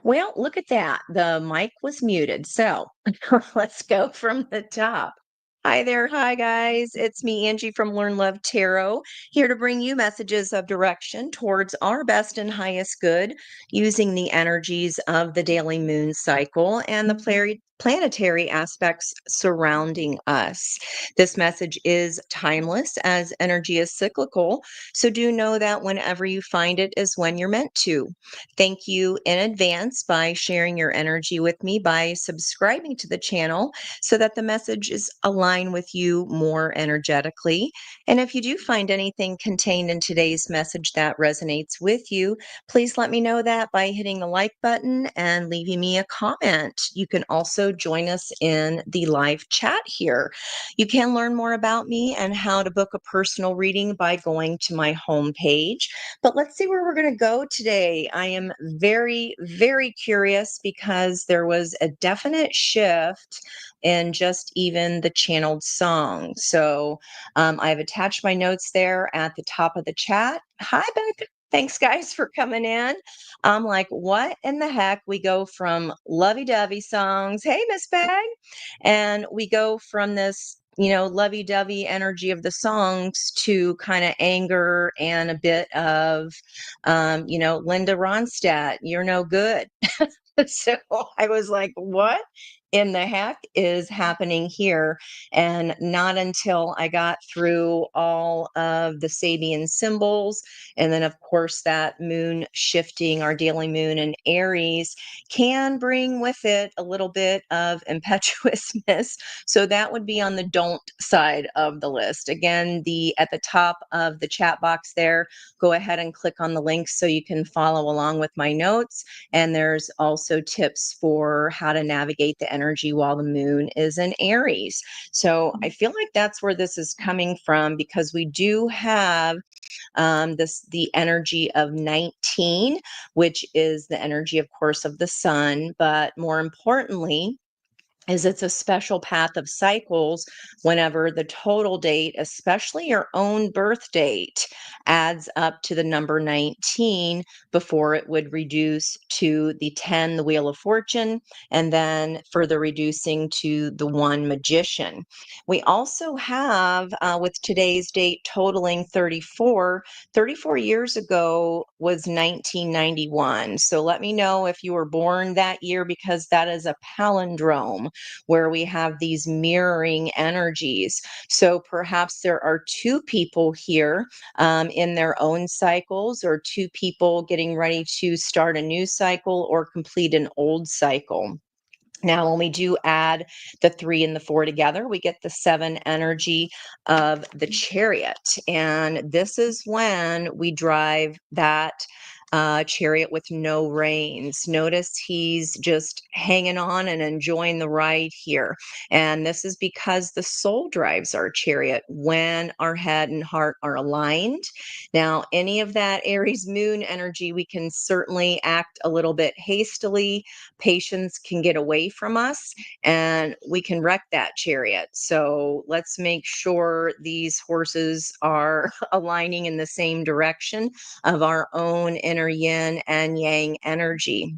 Well, look at that. The mic was muted. So let's go from the top. Hi there. Hi, guys. It's me, Angie from Learn Love Tarot, here to bring you messages of direction towards our best and highest good using the energies of the daily moon cycle and the planetary aspects surrounding us. This message is timeless as energy is cyclical. So do know that whenever you find it is when you're meant to. Thank you in advance by sharing your energy with me by subscribing to the channel so that the message is aligned with you more energetically. And if you do find anything contained in today's message that resonates with you, please let me know that by hitting the like button and leaving me a comment. You can also join us in the live chat here. You can learn more about me and how to book a personal reading by going to my homepage. But let's see where we're going to go today. I am very, very curious because there was a definite shift in just even the channeled song. So I've attached my notes there at the top of the chat. Hi, Beth. Thanks, guys, for coming in. I'm like, what in the heck? We go from lovey-dovey songs. Hey, Miss Bag. And we go from this lovey-dovey energy of the songs to kind of anger and a bit of Linda Ronstadt, you're no good. So I was like, what in the heck is happening here? And not until I got through all of the Sabian symbols, and then, of course, that moon shifting, our daily moon in Aries, can bring with it a little bit of impetuousness. So that would be on the don't side of the list. Again, at the top of the chat box there, go ahead and click on the link so you can follow along with my notes. And there's also tips for how to navigate the energy while the moon is in Aries. So I feel like that's where this is coming from, because we do have the energy of 19, which is the energy, of course, of the sun. But more importantly, is it's a special path of cycles whenever the total date, especially your own birth date, adds up to the number 19 before it would reduce to the 10, the Wheel of Fortune, and then further reducing to the 1, Magician. We also have, with today's date totaling 34, 34 years ago was 1991. So let me know if you were born that year, because that is a palindrome where we have these mirroring energies. So perhaps there are two people here in their own cycles, or two people getting ready to start a new cycle or complete an old cycle. Now, when we do add the 3 and the 4 together, we get the 7 energy of the Chariot. And this is when we drive that chariot with no reins. Notice he's just hanging on and enjoying the ride here. And this is because the soul drives our chariot when our head and heart are aligned. Now, any of that Aries moon energy, we can certainly act a little bit hastily. Patience can get away from us and we can wreck that chariot. So let's make sure these horses are aligning in the same direction of our own inner yin and yang energy.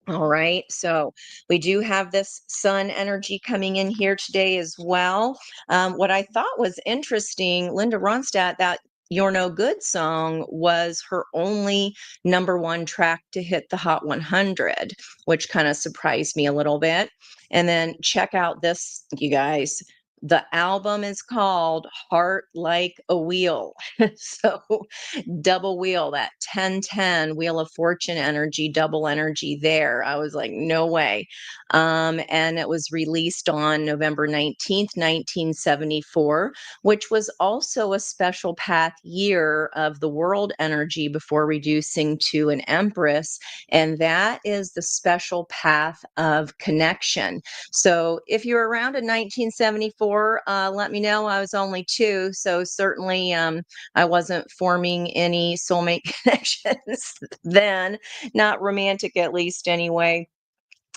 All right, so we do have this sun energy coming in here today as well. What I thought was interesting, Linda Ronstadt, that You're No Good song was her only #1 track to hit the Hot 100, which kind of surprised me a little bit. And then check out this, you guys. The album is called Heart Like a Wheel. So double wheel, that 1010 Wheel of Fortune energy, double energy there. I was like, no way. And it was released on November 19th, 1974, which was also a special path year of the world energy before reducing to an empress. And that is the special path of connection. So if you're around in 1974, let me know. I was only 2, so certainly I wasn't forming any soulmate connections then, not romantic at least anyway.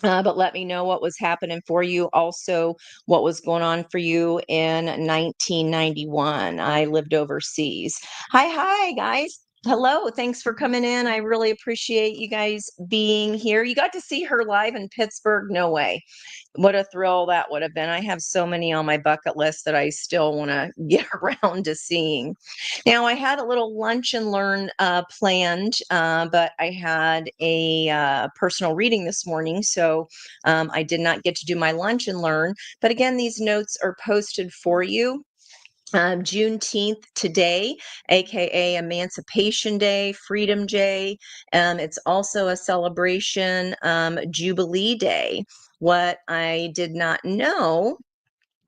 But let me know what was happening for you. Also, what was going on for you in 1991. I lived overseas. Hi, guys. Hello, thanks for coming in. I really appreciate you guys being here. You got to see her live in Pittsburgh? No way. What a thrill that would have been. I have so many on my bucket list that I still want to get around to seeing. Now, I had a little lunch and learn planned, but I had a personal reading this morning, so I did not get to do my lunch and learn. But again, these notes are posted for you. Juneteenth today, aka Emancipation Day, Freedom Day. It's also a celebration, Jubilee Day. What I did not know,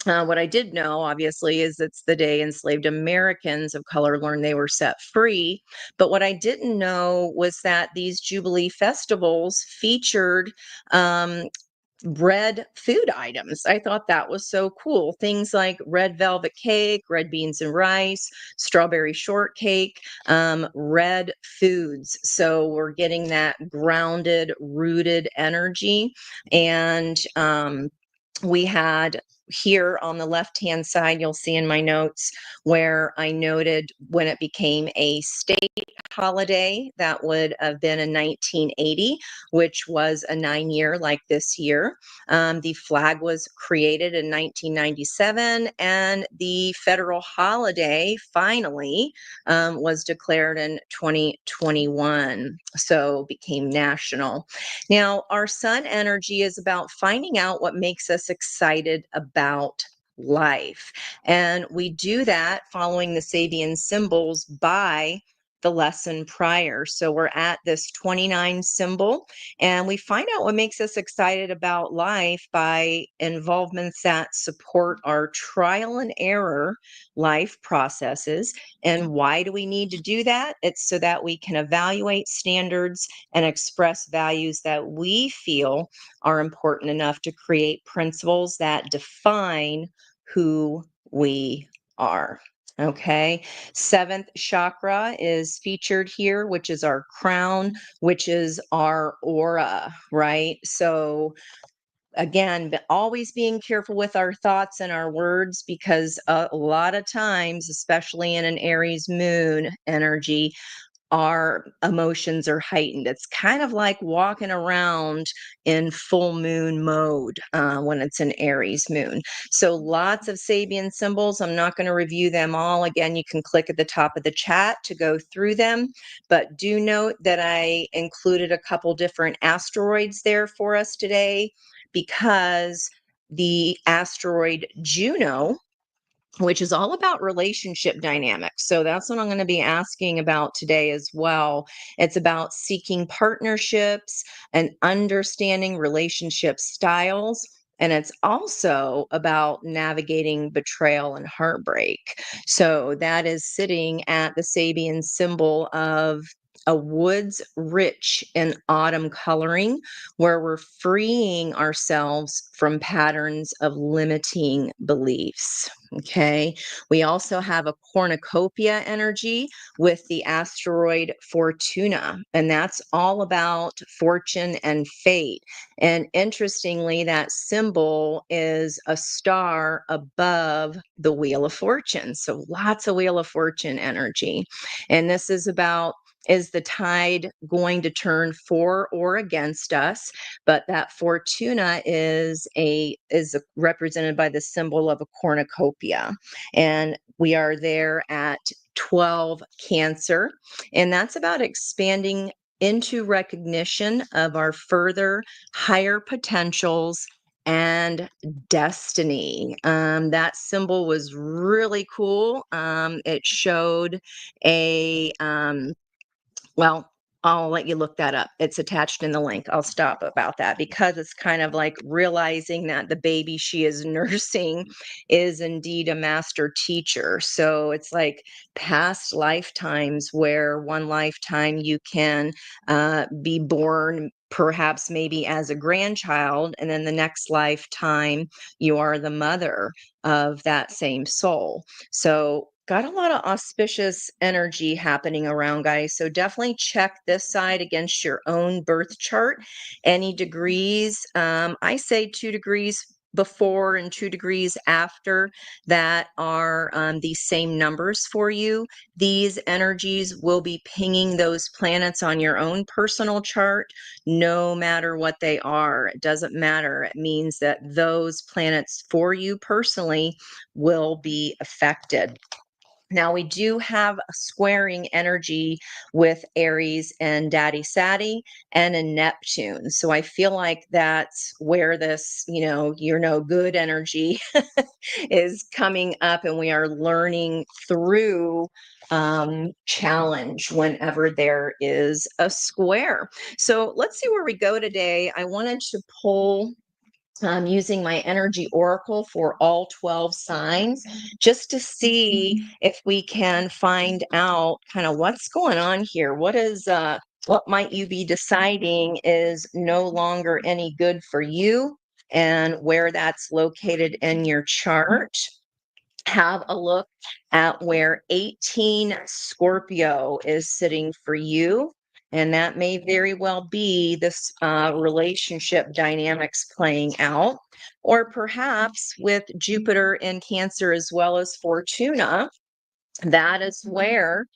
what I did know, obviously, is it's the day enslaved Americans of color learned they were set free. But what I didn't know was that these Jubilee festivals featured red food items. I thought that was so cool. Things like red velvet cake, red beans and rice, strawberry shortcake, red foods. So we're getting that grounded, rooted energy. And we had here on the left hand side, you'll see in my notes where I noted when it became a state holiday, that would have been in 1980, which was a 9-year like this year. The flag was created in 1997, and the federal holiday finally was declared in 2021, so became national. Now, our sun energy is about finding out what makes us excited about life. And we do that following the Sabian symbols by the lesson prior. So we're at this 29 symbol, and we find out what makes us excited about life by involvements that support our trial and error life processes. And why do we need to do that? It's so that we can evaluate standards and express values that we feel are important enough to create principles that define who we are. Okay. Seventh chakra is featured here, which is our crown, which is our aura, right? So, again, always being careful with our thoughts and our words, because a lot of times, especially in an Aries moon energy, our emotions are heightened. It's kind of like walking around in full moon mode when it's an Aries moon. So lots of Sabian symbols. I'm not going to review them all. Again, you can click at the top of the chat to go through them. But do note that I included a couple different asteroids there for us today, because the asteroid Juno, which is all about relationship dynamics. So that's what I'm going to be asking about today as well. It's about seeking partnerships and understanding relationship styles. And it's also about navigating betrayal and heartbreak. So that is sitting at the Sabian symbol of a woods rich in autumn coloring, where we're freeing ourselves from patterns of limiting beliefs. Okay. We also have a cornucopia energy with the asteroid Fortuna, and that's all about fortune and fate. And interestingly, that symbol is a star above the Wheel of Fortune. So lots of Wheel of Fortune energy. And this is about, is the tide going to turn for or against us? But that Fortuna is represented by the symbol of a cornucopia, and we are there at 12 Cancer, and that's about expanding into recognition of our further higher potentials and destiny. That symbol was really cool. It showed a well, I'll let you look that up. It's attached in the link. I'll stop about that, because it's kind of like realizing that the baby she is nursing is indeed a master teacher. So it's like past lifetimes, where one lifetime you can be born perhaps maybe as a grandchild, and then the next lifetime you are the mother of that same soul. So got a lot of auspicious energy happening around, guys. So definitely check this side against your own birth chart. Any degrees, I say 2 degrees before and 2 degrees after that are these same numbers for you, these energies will be pinging those planets on your own personal chart, no matter what they are. It doesn't matter. It means that those planets for you personally will be affected. Now, we do have a squaring energy with Aries and Daddy Saddy and a Neptune. So I feel like that's where this, you're no good energy is coming up, and we are learning through challenge whenever there is a square. So let's see where we go today. I wanted to pull using my energy oracle for all 12 signs just to see if we can find out kind of what's going on here. What might you be deciding is no longer any good for you, and where that's located in your chart. Have a look at where 18 Scorpio is sitting for you. And that may very well be this relationship dynamics playing out. Or perhaps with Jupiter in Cancer as well as Fortuna, that is where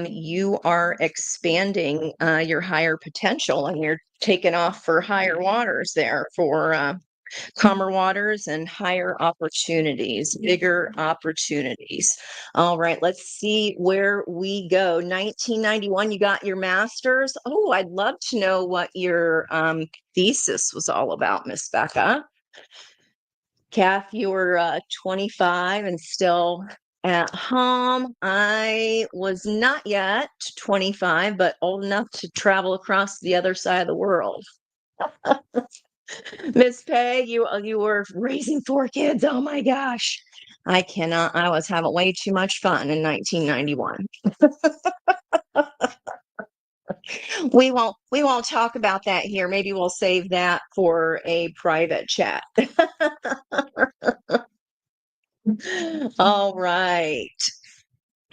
you are expanding your higher potential, and you're taking off for higher waters there for calmer waters and higher opportunities, bigger opportunities. All right, let's see where we go. 1991, you got your master's. Oh, I'd love to know what your thesis was all about, Miss Becca. Kath, you were 25 and still at home. I was not yet 25, but old enough to travel across the other side of the world. Miss Peg, you were raising 4 kids. Oh my gosh. I cannot. I was having way too much fun in 1991. We won't talk about that here. Maybe we'll save that for a private chat. All right.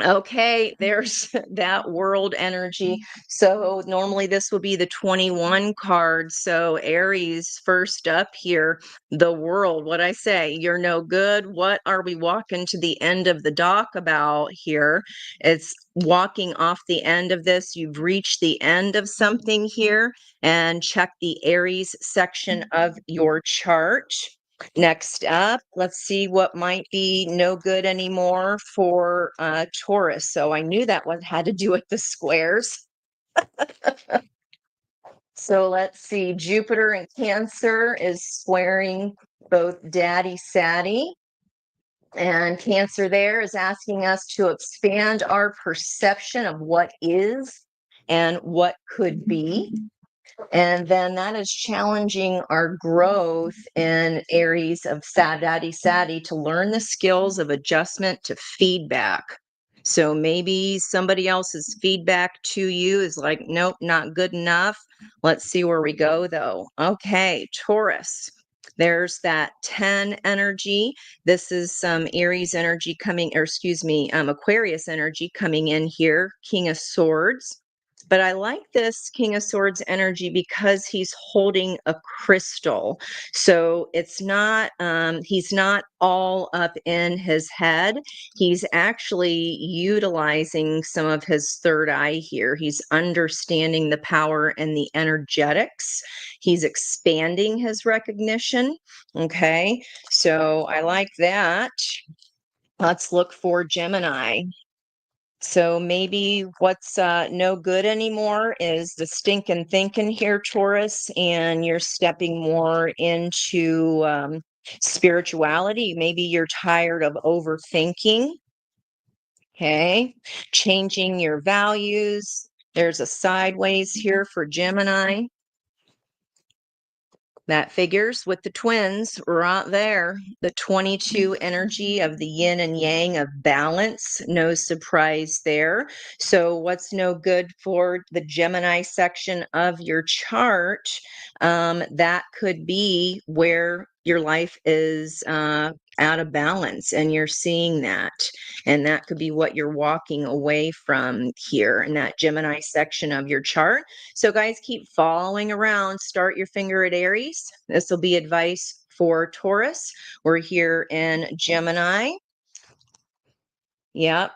Okay, there's that world energy. So normally this would be the 21 card. So Aries first up here, the world. What I say, you're no good. What are we walking to the end of the dock about here? It's walking off the end of this. You've reached the end of something here, and check the Aries section of your chart. Next up, let's see what might be no good anymore for Taurus. So I knew that one had to do with the squares. So let's see. Jupiter in Cancer is squaring both Daddy Saddy. And Cancer there is asking us to expand our perception of what is and what could be. And then that is challenging our growth in Aries of Sad Daddy Saddy to learn the skills of adjustment to feedback. So maybe somebody else's feedback to you is like, nope, not good enough. Let's see where we go though. Okay, Taurus. There's that 10 energy. This is some Aries energy coming, or excuse me, Aquarius energy coming in here. King of Swords. But I like this King of Swords energy because he's holding a crystal. So he's not all up in his head. He's actually utilizing some of his third eye here. He's understanding the power and the energetics. He's expanding his recognition. Okay. So I like that. Let's look for Gemini. So maybe what's no good anymore is the stinking thinking here, Taurus, and you're stepping more into spirituality. Maybe you're tired of overthinking. Okay, changing your values. There's a sideways here for Gemini. That figures with the twins right there. The 22 energy of the yin and yang of balance. No surprise there. So, what's no good for the Gemini section of your chart? That could be where your life is out of balance, and you're seeing that. And that could be what you're walking away from here in that Gemini section of your chart. So, guys, keep following around. Start your finger at Aries. This will be advice for Taurus. We're here in Gemini. Yep.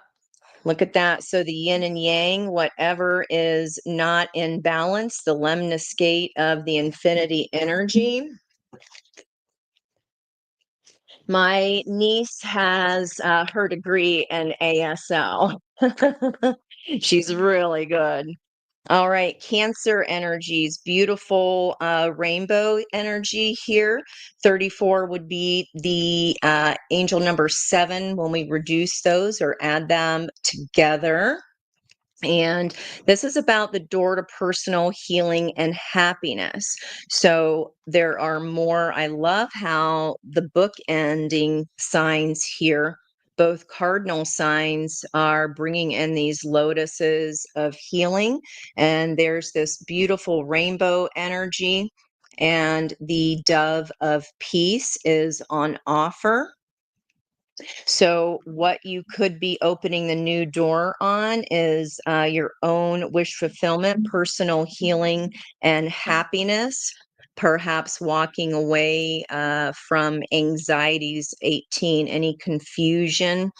Look at that. So the yin and yang, whatever is not in balance, the lemniscate of the infinity energy. My niece has her degree in ASL. She's really good. All right, Cancer energies, beautiful rainbow energy here. 34 would be the angel number 7 when we reduce those or add them together. And this is about the door to personal healing and happiness. So there are more. I love how the book ending signs here, both cardinal signs, are bringing in these lotuses of healing. And there's this beautiful rainbow energy. And the dove of peace is on offer. So, what you could be opening the new door on is your own wish fulfillment, personal healing, and happiness. Perhaps walking away from anxieties, 18, any confusion.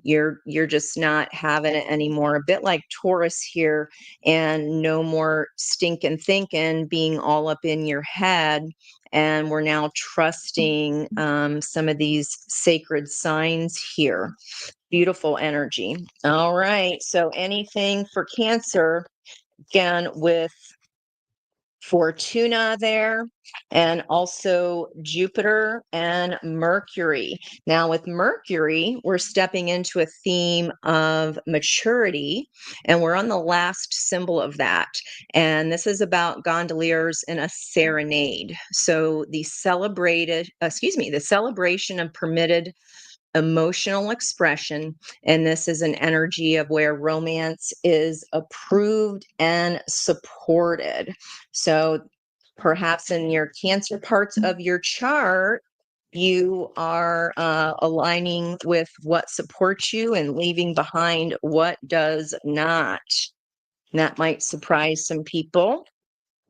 You're just not having it anymore. A bit like Taurus here, and no more stinking thinking, being all up in your head, and we're now trusting some of these sacred signs here. Beautiful energy. All right. So anything for Cancer, again, with Fortuna there, and also Jupiter and Mercury. Now, with Mercury, we're stepping into a theme of maturity, and we're on the last symbol of that. And this is about gondoliers in a serenade. So the the celebration of permitted emotional expression. And this is an energy of where romance is approved and supported. So perhaps in your Cancer parts of your chart, you are aligning with what supports you and leaving behind what does not. And that might surprise some people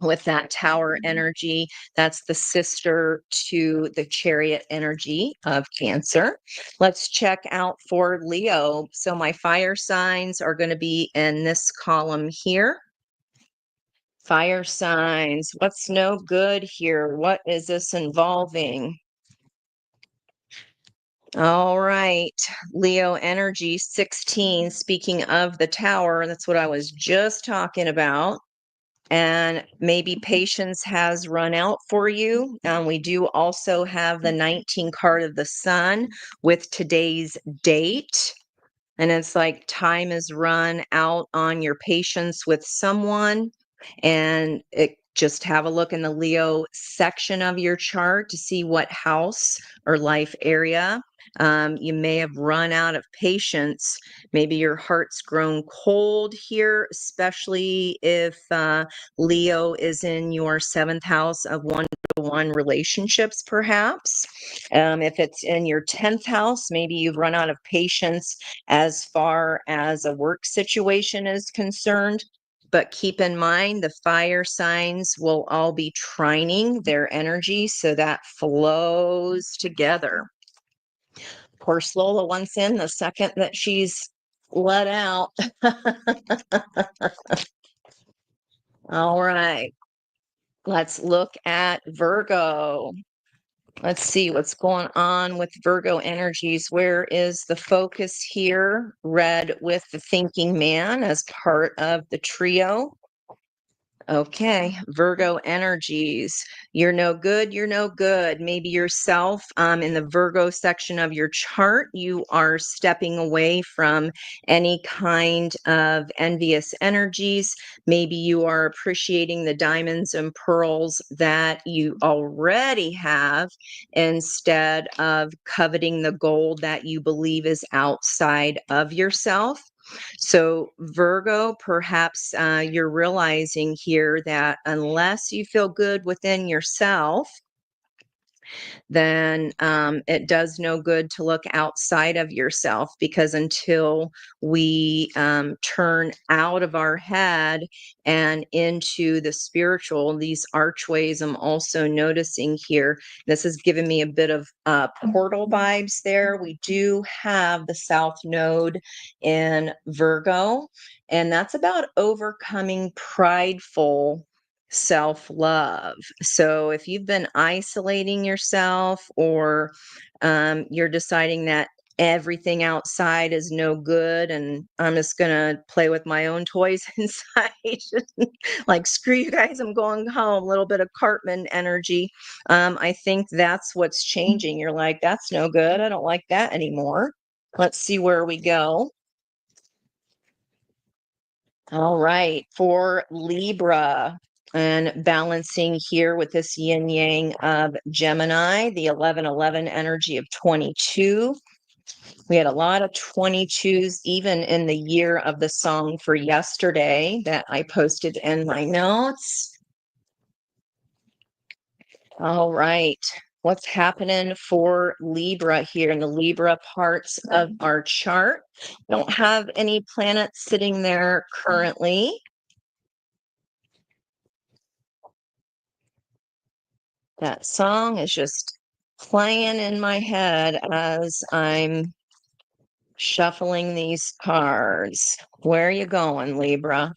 with that Tower energy. That's the sister to the Chariot energy of Cancer. Let's check out for Leo. So my fire signs are going to be in this column here. Fire signs. What's no good here? What is this involving? All right, Leo energy 16. Speaking of the Tower, that's what I was just talking about. And maybe patience has run out for you. We do also have the 19 card of the Sun with today's date. And it's like time is run out on your patience with someone. And just have a look in the Leo section of your chart to see what house or life area you may have run out of patience. Maybe your heart's grown cold here, especially if Leo is in your 7th house of one-to-one relationships, perhaps. If it's in your 10th house, maybe you've run out of patience as far as a work situation is concerned. But keep in mind, the fire signs will all be trining their energy, so that flows together. Poor Lola wants in the second that she's let out. All right. Let's look at Virgo. Let's see what's going on with Virgo energies. Where is the focus here? Red with the thinking man as part of the trio. Okay, Virgo energies. You're no good. You're no good. Maybe yourself in the Virgo section of your chart, you are stepping away from any kind of envious energies. Maybe you are appreciating the diamonds and pearls that you already have instead of coveting the gold that you believe is outside of yourself. So, Virgo, perhaps you're realizing here that unless you feel good within yourself, then it does no good to look outside of yourself, because until we turn out of our head and into the spiritual, these archways I'm also noticing here, this has given me a bit of portal vibes there. We do have the South Node in Virgo, and that's about overcoming prideful self love. So if you've been isolating yourself, or you're deciding that everything outside is no good and I'm just going to play with my own toys inside, like, screw you guys, I'm going home, a little bit of Cartman energy. I think that's what's changing. You're like, that's no good. I don't like that anymore. Let's see where we go. All right, for Libra, and balancing here with this yin yang of Gemini, the 1111 energy of 22. We had a lot of 22s, even in the year of the song for yesterday that I posted in my notes. All right. What's happening for Libra here in the Libra parts of our chart? Don't have any planets sitting there currently. That song is just playing in my head as I'm shuffling these cards. Where are you going, Libra?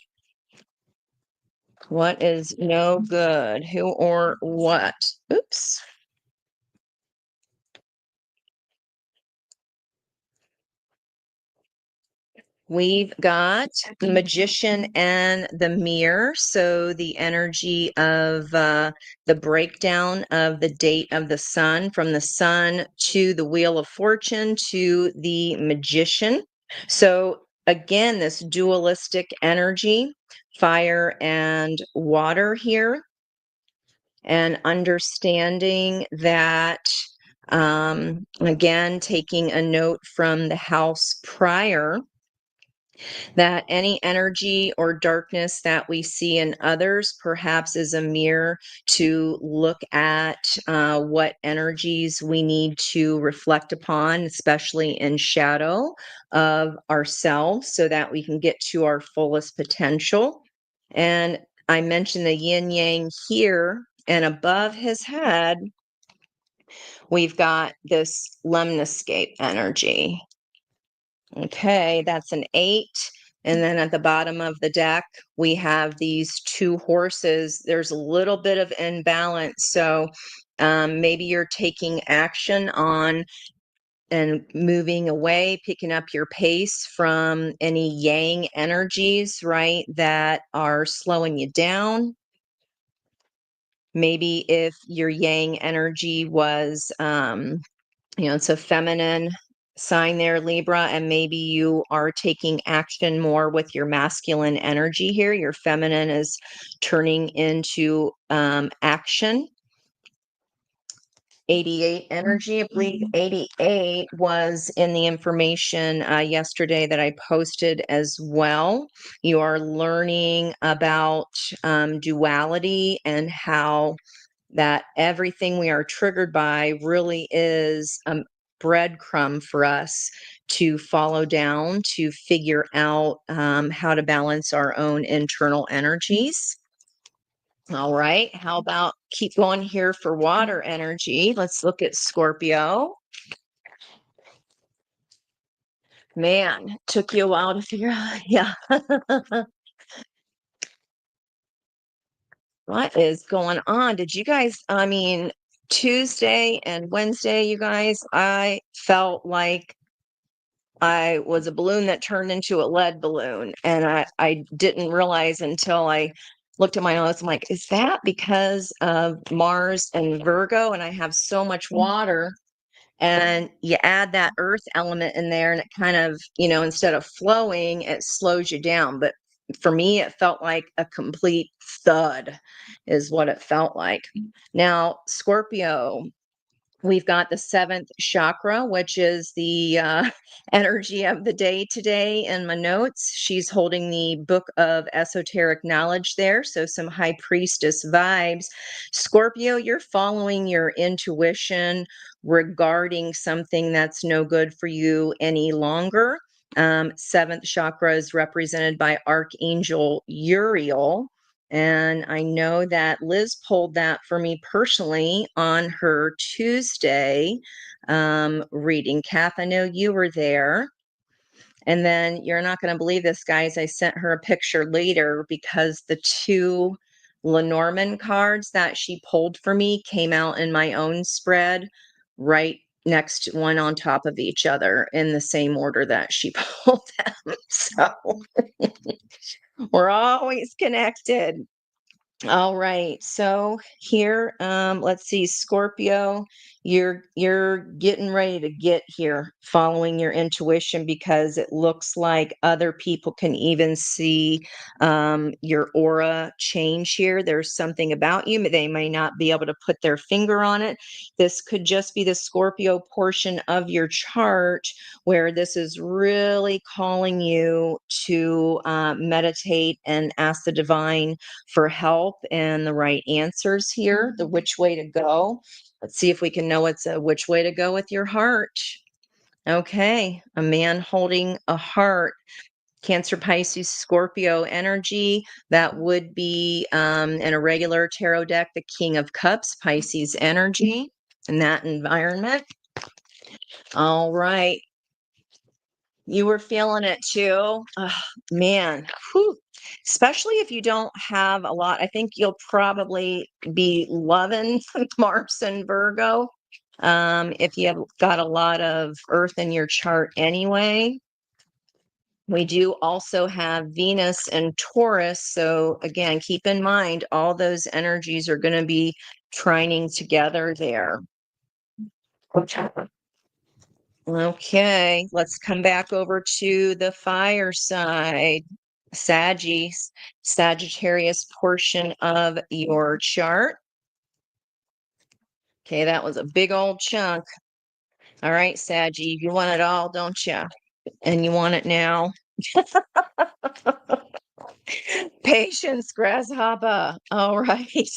What is no good? Who or what? Oops. We've got the Magician and the Mirror. So the energy of the breakdown of the date of the sun, from the sun to the Wheel of Fortune to the Magician. So again, this dualistic energy, fire and water here, and understanding that, again, taking a note from the house prior, that any energy or darkness that we see in others perhaps is a mirror to look at what energies we need to reflect upon, especially in shadow of ourselves, so that we can get to our fullest potential. And I mentioned the yin yang here, and above his head, we've got this lemniscape energy. Okay, that's an 8. And then at the bottom of the deck, we have these two horses. There's a little bit of imbalance. So maybe you're taking action on and moving away, picking up your pace from any yang energies, right, that are slowing you down. Maybe if your yang energy was, it's a feminine sign there, Libra, and maybe you are taking action more with your masculine energy here. Your feminine is turning into action. 88 energy, I believe 88 was in the information yesterday that I posted as well. You are learning about duality, and how that everything we are triggered by really is a breadcrumb for us to follow down, to figure out how to balance our own internal energies. All right, how about keep going here for water energy? Let's look at Scorpio. Man, took you a while to figure out. Yeah. What is going on? Did you guys, I mean, Tuesday and Wednesday, you guys, I felt like I was a balloon that turned into a lead balloon. And I didn't realize until I looked at my notes. I'm like, is that because of Mars and Virgo? And I have so much water. And you add that earth element in there, and it kind of, instead of flowing, it slows you down. But for me, it felt like a complete thud, is what it felt like. Now, Scorpio, We've got the seventh chakra, which is the energy of the day today in my notes. She's holding the book of esoteric knowledge there. So, some high priestess vibes. Scorpio, you're following your intuition regarding something that's no good for you any longer. Seventh chakra is represented by Archangel Uriel. And I know that Liz pulled that for me personally on her Tuesday reading. Kath, I know you were there. And then you're not going to believe this, guys. I sent her a picture later because the two Lenormand cards that she pulled for me came out in my own spread right next one on top of each other in the same order that she pulled them. So we're always connected. All right. So here, let's see, Scorpio, you're getting ready to get here, following your intuition, because it looks like other people can even see your aura change here. There's something about you. They may not be able to put their finger on it. This could just be the Scorpio portion of your chart where this is really calling you to meditate and ask the divine for help and the right answers here, the which way to go. Let's see if we can know it's a which way to go with your heart. Okay, a man holding a heart. Cancer, Pisces, Scorpio energy. That would be in a regular tarot deck, the King of Cups, Pisces energy in that environment. All right. You were feeling it too. Oh, man. Whew. Especially if you don't have a lot. I think you'll probably be loving Mars and Virgo. If you have got a lot of Earth in your chart anyway. We do also have Venus and Taurus. So again, keep in mind all those energies are going to be trining together there. Okay, let's come back over to the fire side. Sagittarius portion of your chart. Okay, that was a big old chunk. All right, Saggy, you want it all, don't you? And you want it now. Patience, grasshopper. All right.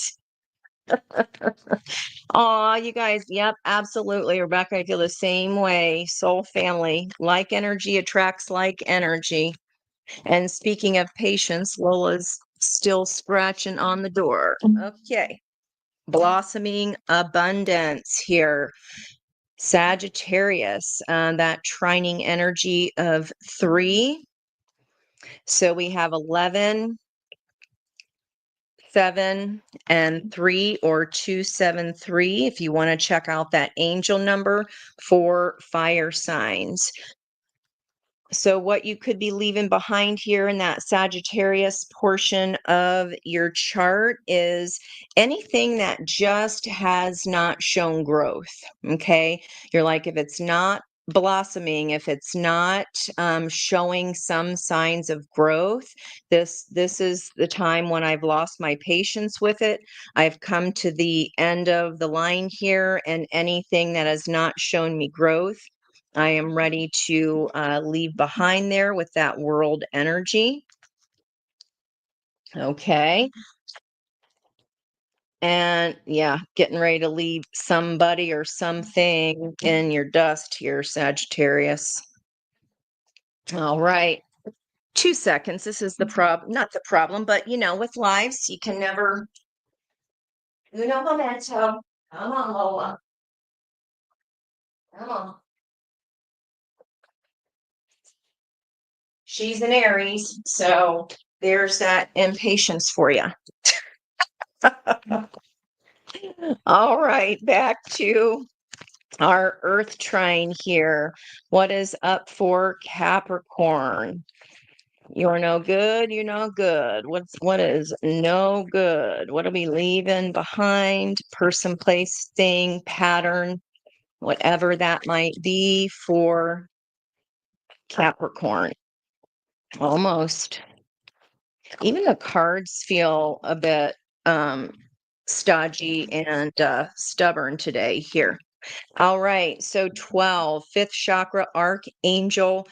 Oh, you guys, yep, absolutely. Rebecca, I feel the same way. Soul family, like energy attracts like energy. And speaking of patience, Lola's still scratching on the door. Okay. Blossoming abundance here. Sagittarius, that trining energy of 3. So we have 11, 7, and 3, or 273. If you want to check out that angel number for fire signs. So what you could be leaving behind here in that Sagittarius portion of your chart is anything that just has not shown growth. Okay. You're like, if it's not blossoming, if it's not showing some signs of growth, this is the time when I've lost my patience with it. I've come to the end of the line here, and anything that has not shown me growth, I am ready to leave behind there with that world energy. Okay. And yeah, getting ready to leave somebody or something in your dust here, Sagittarius. All right. 2 seconds. This is the problem, not the problem, but with lives, you can never, momento. Come on, Lola. Come on. She's an Aries, so there's that impatience for you. All right, back to our Earth trine here. What is up for Capricorn? You're no good, you're no good. What is no good? What are we leaving behind? Person, place, thing, pattern, whatever that might be for Capricorn. Almost. Even the cards feel a bit stodgy and stubborn today here. All right. So 12, fifth chakra, Archangel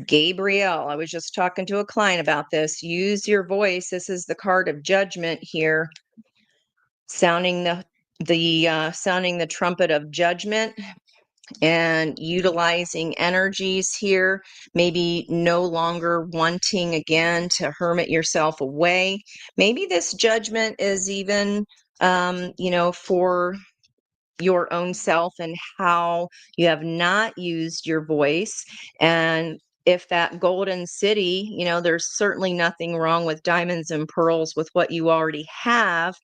Gabriel. I was just talking to a client about this. Use your voice. This is the card of judgment here, sounding the trumpet of judgment and utilizing energies here, maybe no longer wanting again to hermit yourself away. Maybe this judgment is even for your own self and how you have not used your voice. And if that golden city, there's certainly nothing wrong with diamonds and pearls with what you already have,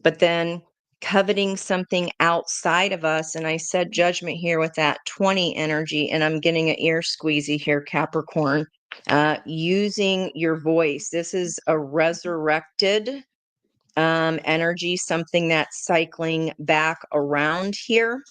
but then coveting something outside of us. And I said judgment here with that 20 energy, and I'm getting an ear squeezy here, Capricorn. Using your voice. This is a resurrected energy, something that's cycling back around here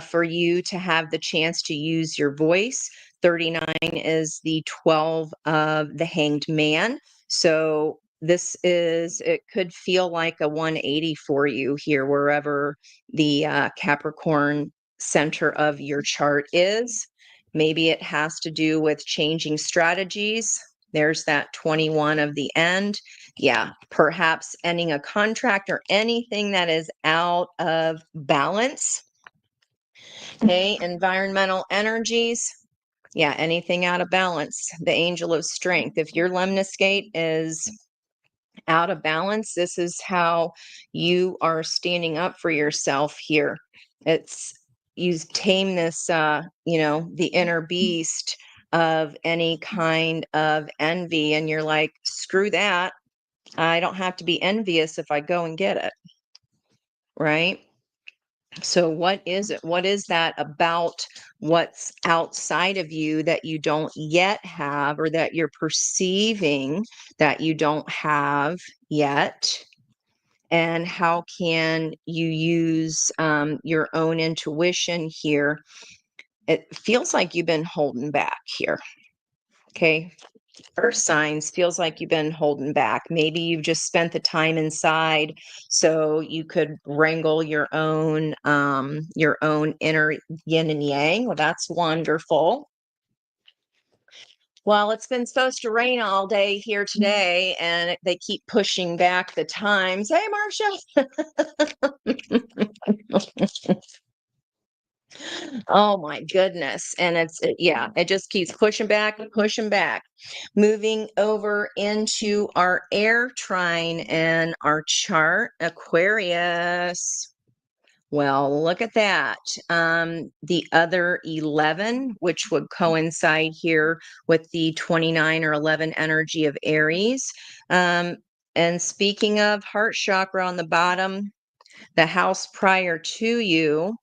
for you to have the chance to use your voice. 39 is the 12 of the Hanged Man. So it could feel like a 180 for you here, wherever the Capricorn center of your chart is. Maybe it has to do with changing strategies. There's that 21 of the end. Yeah, perhaps ending a contract or anything that is out of balance. Okay, environmental energies. Yeah, anything out of balance. The angel of strength. If your lemniscate is out of balance, this is how you are standing up for yourself here. It's you tame this the inner beast of any kind of envy, and you're like, screw that. I don't have to be envious if I go and get it. Right? So what is it? What is that about what's outside of you that you don't yet have, or that you're perceiving that you don't have yet? And how can you use your own intuition here? It feels like you've been holding back here. Okay. Earth signs feels like you've been holding back. Maybe you've just spent the time inside so you could wrangle your own inner yin and yang. Well, that's wonderful. Well, it's been supposed to rain all day here today, and they keep pushing back the times. Hey, Marcia. Oh my goodness. And it just keeps pushing back and pushing back. Moving over into our air trine and our chart, Aquarius. Well, look at that. The other 11, which would coincide here with the 29 or 11 energy of Aries. And speaking of heart chakra on the bottom, the house prior to you,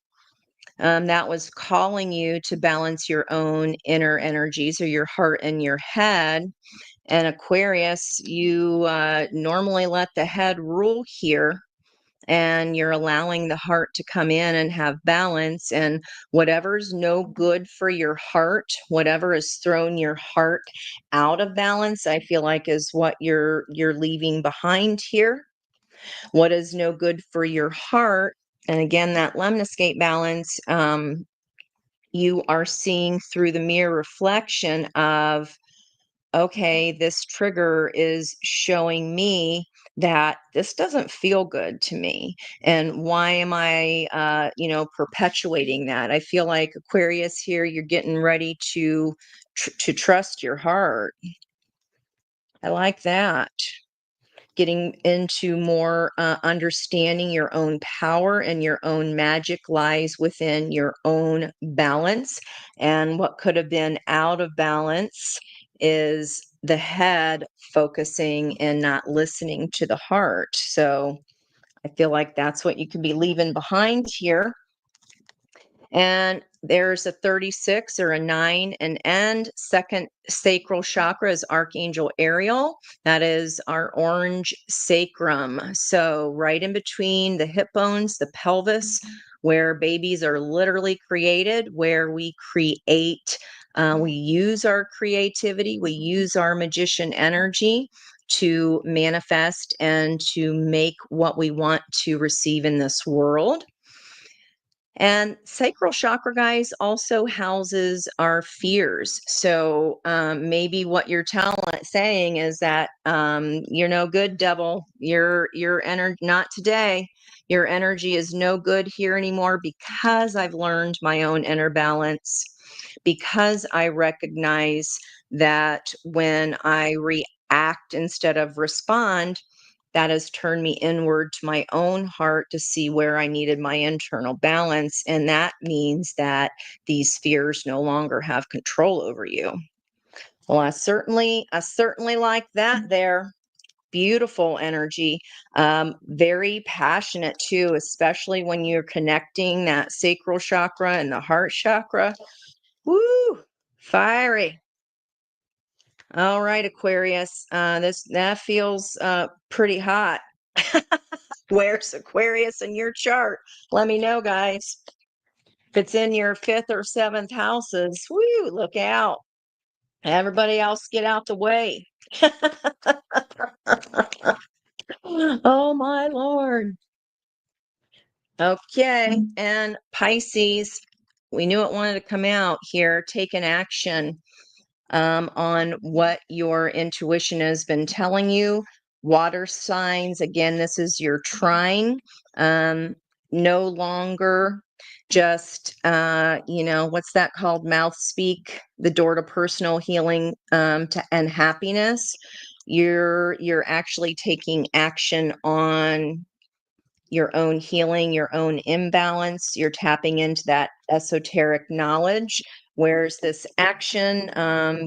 that was calling you to balance your own inner energies, or your heart and your head. And Aquarius, you normally let the head rule here, and you're allowing the heart to come in and have balance. And whatever's no good for your heart, whatever has thrown your heart out of balance, I feel like is what you're leaving behind here. What is no good for your heart, and again, that lemniscate balance, you are seeing through the mirror reflection of, okay, this trigger is showing me that this doesn't feel good to me. And why am I, perpetuating that? I feel like Aquarius here, you're getting ready to trust your heart. I like that. Getting into more understanding your own power, and your own magic lies within your own balance. And what could have been out of balance is the head focusing and not listening to the heart. So I feel like that's what you could be leaving behind here. And there's a 36 or a 9 and end. Second sacral chakra is Archangel Ariel. That is our orange sacrum. So right in between the hip bones, the pelvis, where babies are literally created, where we create, we use our creativity, we use our magician energy to manifest and to make what we want to receive in this world. And sacral chakra, guys, also houses our fears. So maybe what you're saying is that you're no good, devil. Your energy, not today. Your energy is no good here anymore because I've learned my own inner balance. Because I recognize that when I react instead of respond, that has turned me inward to my own heart to see where I needed my internal balance. And that means that these fears no longer have control over you. Well, I certainly like that there. Beautiful energy. Very passionate too, especially when you're connecting that sacral chakra and the heart chakra. Woo! Fiery. All right, Aquarius. That feels pretty hot. Where's Aquarius in your chart? Let me know, guys. If it's in your fifth or seventh houses, woo, look out. Everybody else get out the way. Oh my Lord. Okay. And Pisces, we knew it wanted to come out here, taking action on what your intuition has been telling you. Water signs, again, this is your trine. No longer just, what's that called? Mouth speak, the door to personal healing and happiness. You're actually taking action on your own healing, your own imbalance. You're tapping into that esoteric knowledge. Where's this action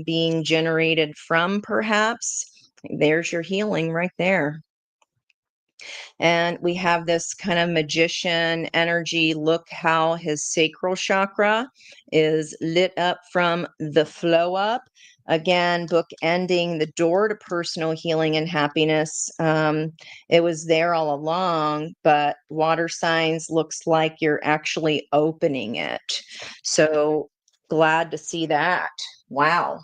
being generated from, perhaps? There's your healing right there. And we have this kind of magician energy. Look how his sacral chakra is lit up from the flow up. Again, book ending the door to personal healing and happiness. It was there all along, but water signs looks like you're actually opening it. So glad to see that. Wow.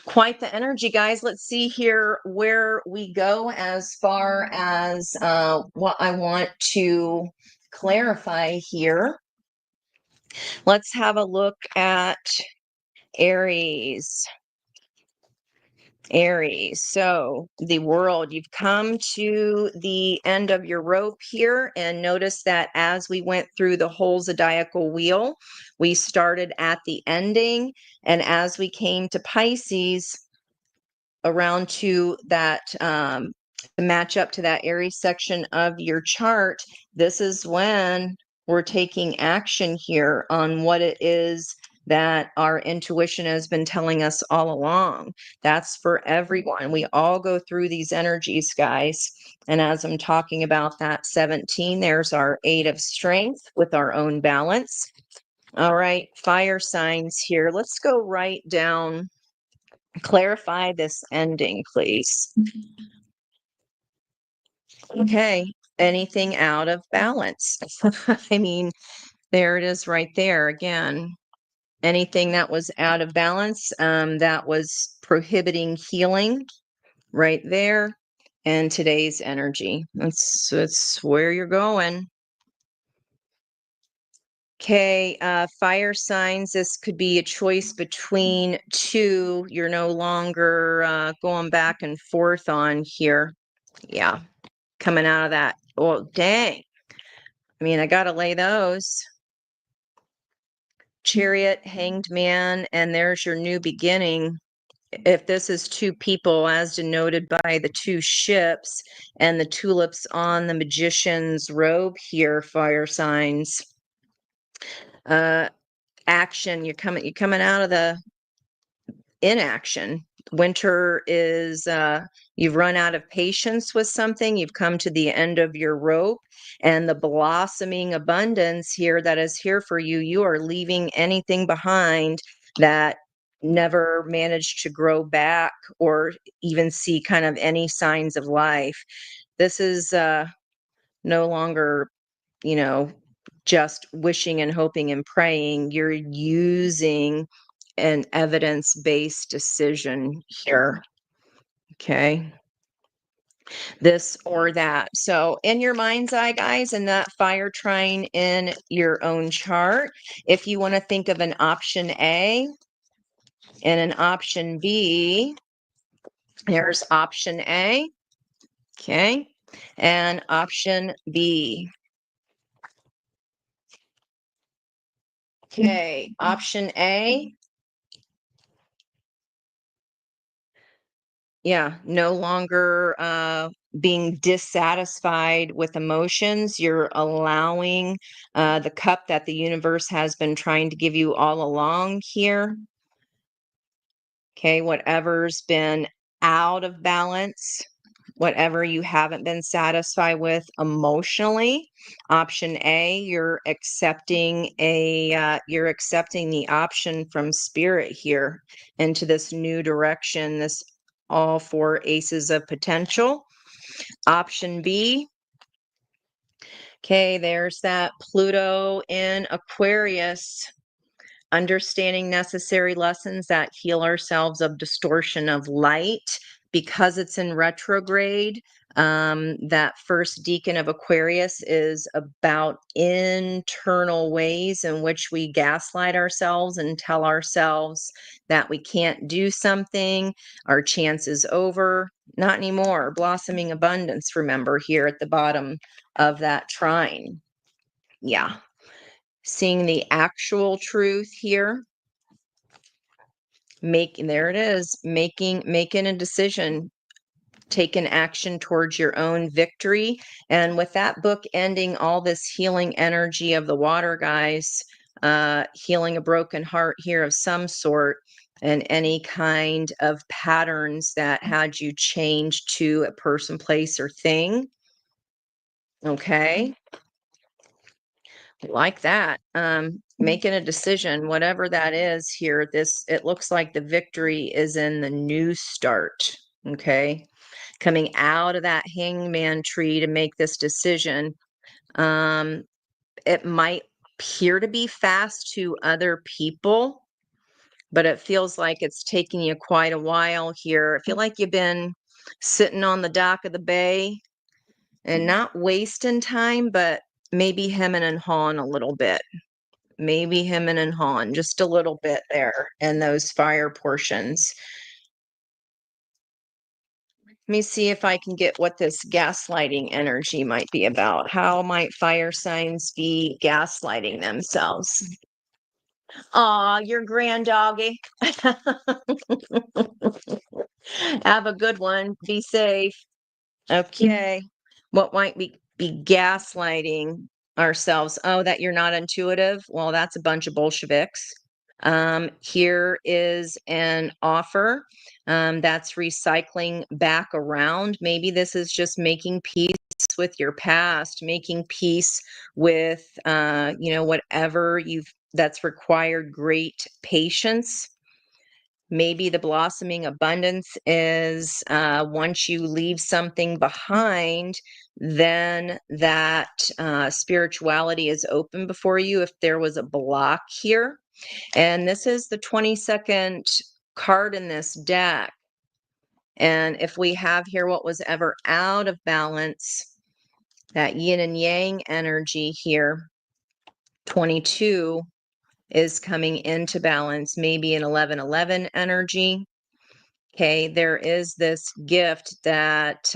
Quite the energy, guys. Let's see here where we go as far as what I want to clarify here. Let's have a look at Aries. Aries. So the world, you've come to the end of your rope here, and notice that as we went through the whole zodiacal wheel, we started at the ending, and as we came to Pisces, around to that match up to that Aries section of your chart, this is when we're taking action here on what it is that our intuition has been telling us all along. That's for everyone. We all go through these energies, guys. And as I'm talking about that 17, there's our 8 of strength with our own balance. All right, fire signs here. Let's go right down. Clarify this ending, please. Okay. Anything out of balance? I mean, there it is right there again. Anything that was out of balance, that was prohibiting healing right there. And today's energy. That's where you're going. Okay, fire signs. This could be a choice between two. You're no longer going back and forth on here. Yeah, coming out of that. Well, dang. I mean, I got to lay those. Chariot, hanged man, and there's your new beginning. If this is two people, as denoted by the two ships and the tulips on the magician's robe here, fire signs. Action, you're coming out of the inaction. Winter is you've run out of patience with something, you've come to the end of your rope, and the blossoming abundance here that is here for you, you are leaving anything behind that never managed to grow back or even see kind of any signs of life. This is no longer, you know, just wishing and hoping and praying. You're using an evidence-based decision here. Okay. this or that. So, in your mind's eye, guys, in that fire trine in your own chart, if you want to think of an option A and an option B, there's option A, okay, and option B. Okay, option A, yeah, no longer being dissatisfied with emotions. You're allowing the cup that the universe has been trying to give you all along here. Okay, whatever's been out of balance, whatever you haven't been satisfied with emotionally. Option A, you're accepting the option from spirit here into this new direction, this all four aces of potential. Option B, okay, there's that Pluto in Aquarius. Understanding necessary lessons that heal ourselves of distortion of light because it's in retrograde. That first decan of Aquarius is about internal ways in which we gaslight ourselves and tell ourselves that we can't do something, our chance is over. Not anymore. Blossoming abundance, remember, here at the bottom of that trine. Yeah. Seeing the actual truth here, there it is, making a decision, taking action towards your own victory. And with that book ending all this healing energy of the water, guys, healing a broken heart here of some sort, and any kind of patterns that had you change to a person, place, or thing. Okay. Like that. Making a decision, whatever that is here, it looks like the victory is in the new start. Okay. Coming out of that hangman tree to make this decision. Um, it might appear to be fast to other people, but it feels like it's taking you quite a while here. I feel like you've been sitting on the dock of the bay and not wasting time, but maybe hemming and hawing a little bit. Maybe hemming and hawing just a little bit there in those fire portions. Let me see if I can get what this gaslighting energy might be about. How might fire signs be gaslighting themselves? Aw, your grand doggy. Have a good one. Be safe. Okay. What might be gaslighting ourselves? Oh, that you're not intuitive? Well, that's a bunch of Bolsheviks. Here is an offer that's recycling back around. Maybe this is just making peace with your past, making peace with, whatever that's required great patience. Maybe the blossoming abundance is once you leave something behind, then that spirituality is open before you if there was a block here. And this is the 22nd card in this deck. And if we have here what was ever out of balance, that yin and yang energy here, 22 is coming into balance, maybe an 11-11 energy. Okay, there is this gift that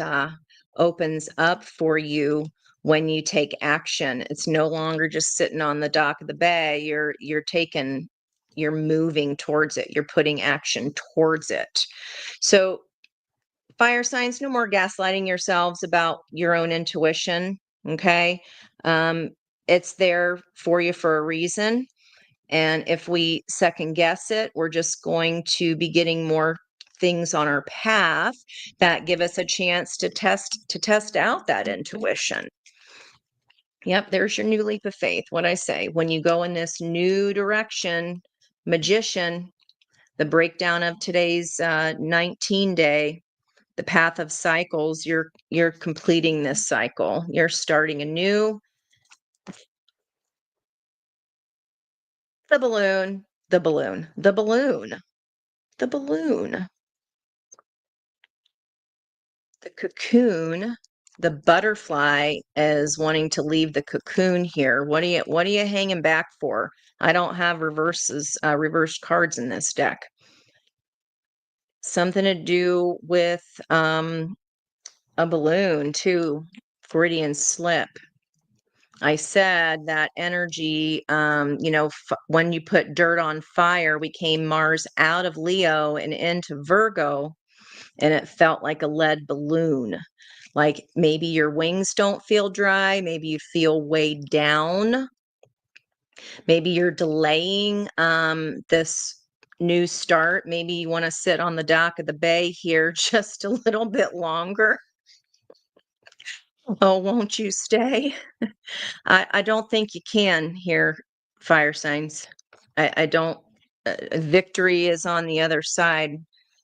opens up for you when you take action. It's no longer just sitting on the dock of the bay. You're moving towards it. You're putting action towards it. So, fire signs, no more gaslighting yourselves about your own intuition. Okay, um, it's there for you for a reason. And if we second guess it, we're just going to be getting more things on our path that give us a chance to test out that intuition. Yep, there's your new leap of faith. What I say, when you go in this new direction, magician, the breakdown of today's 19 day, the path of cycles, you're completing this cycle. You're starting anew. The balloon, the balloon, the balloon, the balloon. The cocoon, the butterfly is wanting to leave the cocoon here. What are you hanging back for? I don't have reversed cards in this deck. Something to do with a balloon too. Freudian slip. I said that energy, when you put dirt on fire, we came Mars out of Leo and into Virgo, and it felt like a lead balloon. Like maybe your wings don't feel dry, maybe you feel weighed down, maybe you're delaying this new start. Maybe you want to sit on the dock of the bay here just a little bit longer. Oh, won't you stay? I don't think you can here, fire signs. I don't. Victory is on the other side.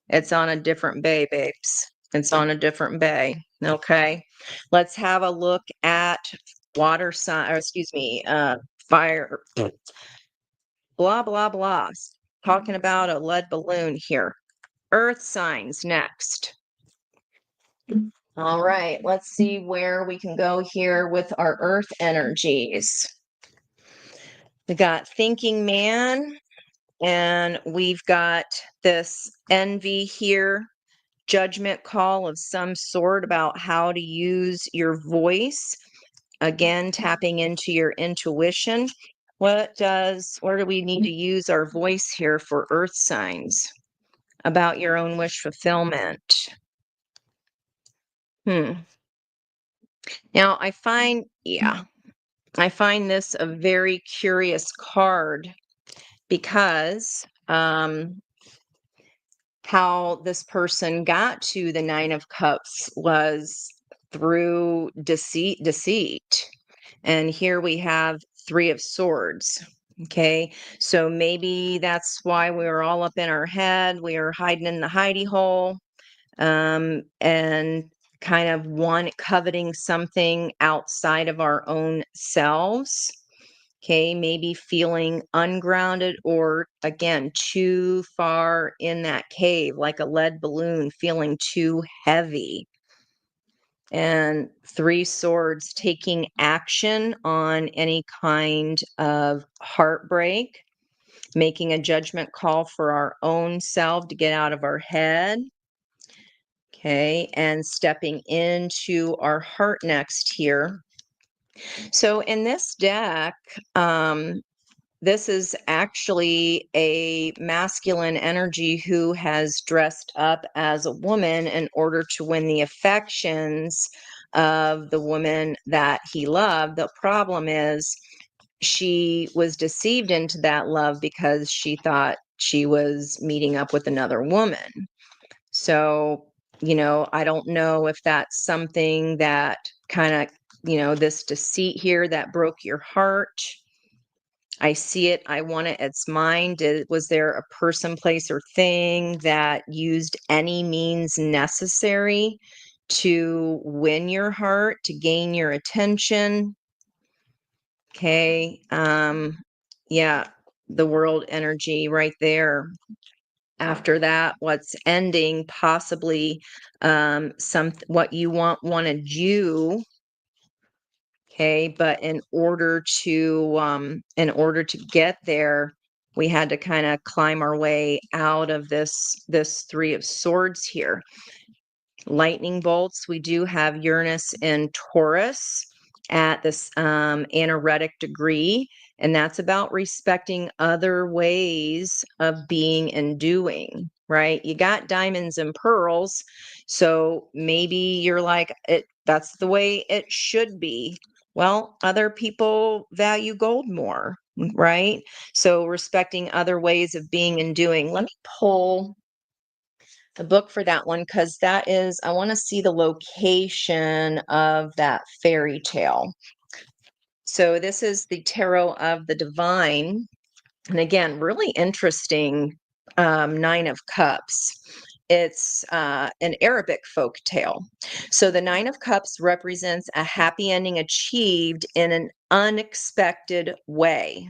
It's on a different bay, babes. It's on a different bay. Okay. Let's have a look at water sign, or excuse me, fire, blah, blah, blah. Talking about a lead balloon here. Earth signs next. All right. Let's see where we can go here with our earth energies. We got thinking man, and we've got this envy here, judgment call of some sort about how to use your voice. Again, tapping into your intuition. Where do we need to use our voice here for earth signs? About your own wish fulfillment. Now I find this a very curious card because how this person got to the Nine of Cups was through deceit. And here we have Three of Swords. Okay, so maybe that's why we were all up in our head. We are hiding in the hidey hole, and kind of coveting something outside of our own selves. Okay, maybe feeling ungrounded or again too far in that cave, like a lead balloon, feeling too heavy. And Three Swords, taking action on any kind of heartbreak, making a judgment call for our own self to get out of our head. Okay, and stepping into our heart next here. So in this deck, this is actually a masculine energy who has dressed up as a woman in order to win the affections of the woman that he loved. The problem is she was deceived into that love because she thought she was meeting up with another woman. So, I don't know if that's something that kind of, this deceit here that broke your heart. I see it. I want it. It's mine. Was there a person, place, or thing that used any means necessary to win your heart, to gain your attention? Okay. Yeah, the world energy right there. After that, what's ending, possibly what you wanted you. Okay, but in order to get there, we had to kind of climb our way out of this Three of Swords here. Lightning bolts, we do have Uranus in Taurus at this anaretic degree, and that's about respecting other ways of being and doing, right? You got diamonds and pearls, so maybe you're like, that's the way it should be. Well, other people value gold more, right? So respecting other ways of being and doing. Let me pull the book for that one because I want to see the location of that fairy tale. So this is the Tarot of the Divine. And again, really interesting Nine of Cups. It's an Arabic folk tale. So the Nine of Cups represents a happy ending achieved in an unexpected way.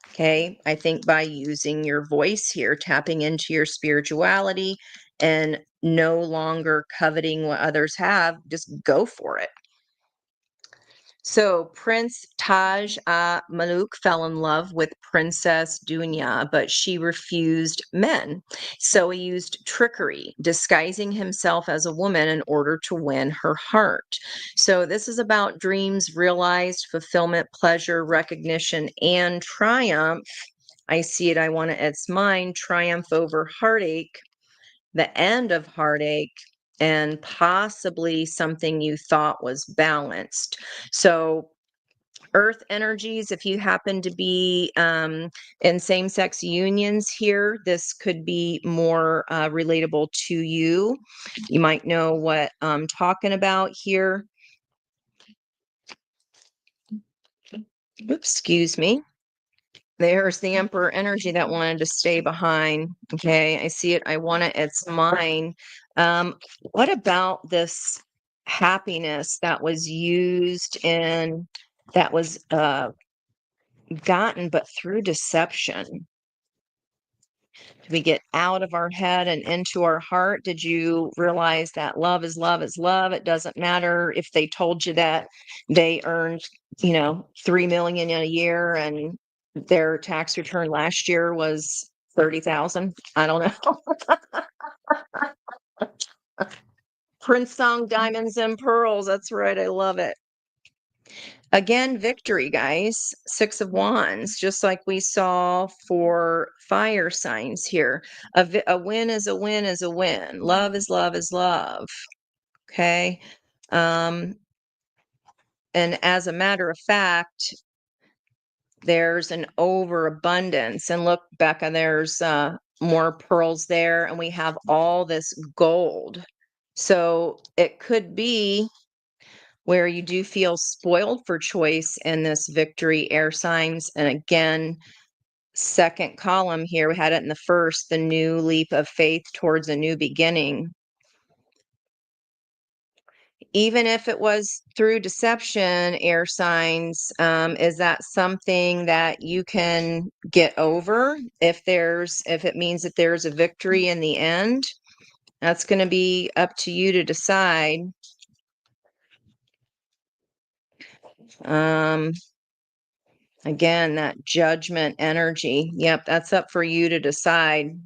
Okay, I think by using your voice here, tapping into your spirituality, and no longer coveting what others have. Just go for it. So Prince Taj Maluk fell in love with Princess Dunya, but she refused men. So he used trickery, disguising himself as a woman in order to win her heart. So this is about dreams realized, fulfillment, pleasure, recognition, and triumph. I see it. I want it. It's mine. Triumph over heartache, the end of heartache, and possibly something you thought was balanced. So earth energies, if you happen to be in same-sex unions here, this could be more relatable to you. You might know what I'm talking about here. Oops, excuse me. There's the Emperor energy that wanted to stay behind. Okay, I see it. I want it. It's mine. What about this happiness that was used in, that was gotten, but through deception? Do we get out of our head and into our heart? Did you realize that love is love is love? It doesn't matter if they told you that they earned, 3 million a year and their tax return last year was 30,000. I don't know. Prince song Diamonds and Pearls. That's right. I love it. Again, victory, guys. 6 of Wands, just like we saw for fire signs here. A win is a win is a win. Love is love is love. Okay. And as a matter of fact, there's an overabundance. And look, Becca, there's more pearls there, and we have all this gold. So it could be where you do feel spoiled for choice in this victory, air signs. And again, second column here, we had it in the first, the new leap of faith towards a new beginning. Even if it was through deception, air signs, is that something that you can get over if it means that there's a victory in the end? That's going to be up to you to decide. Again, that judgment energy. Yep, that's up for you to decide.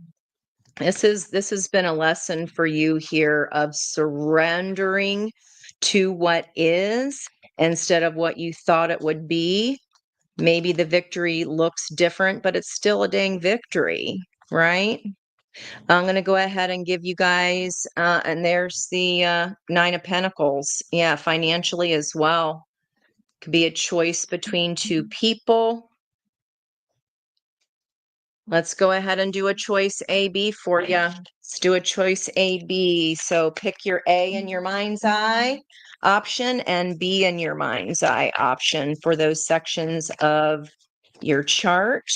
This has been a lesson for you here of surrendering to what is instead of what you thought it would be. Maybe the victory looks different, but it's still a dang victory, right? I'm going to go ahead and give you guys, and there's the 9 of Pentacles. Yeah, financially as well. Could be a choice between two people. Let's go ahead and do a choice A-B for you. Let's do a choice A-B. So pick your A in your mind's eye option and B in your mind's eye option for those sections of your chart.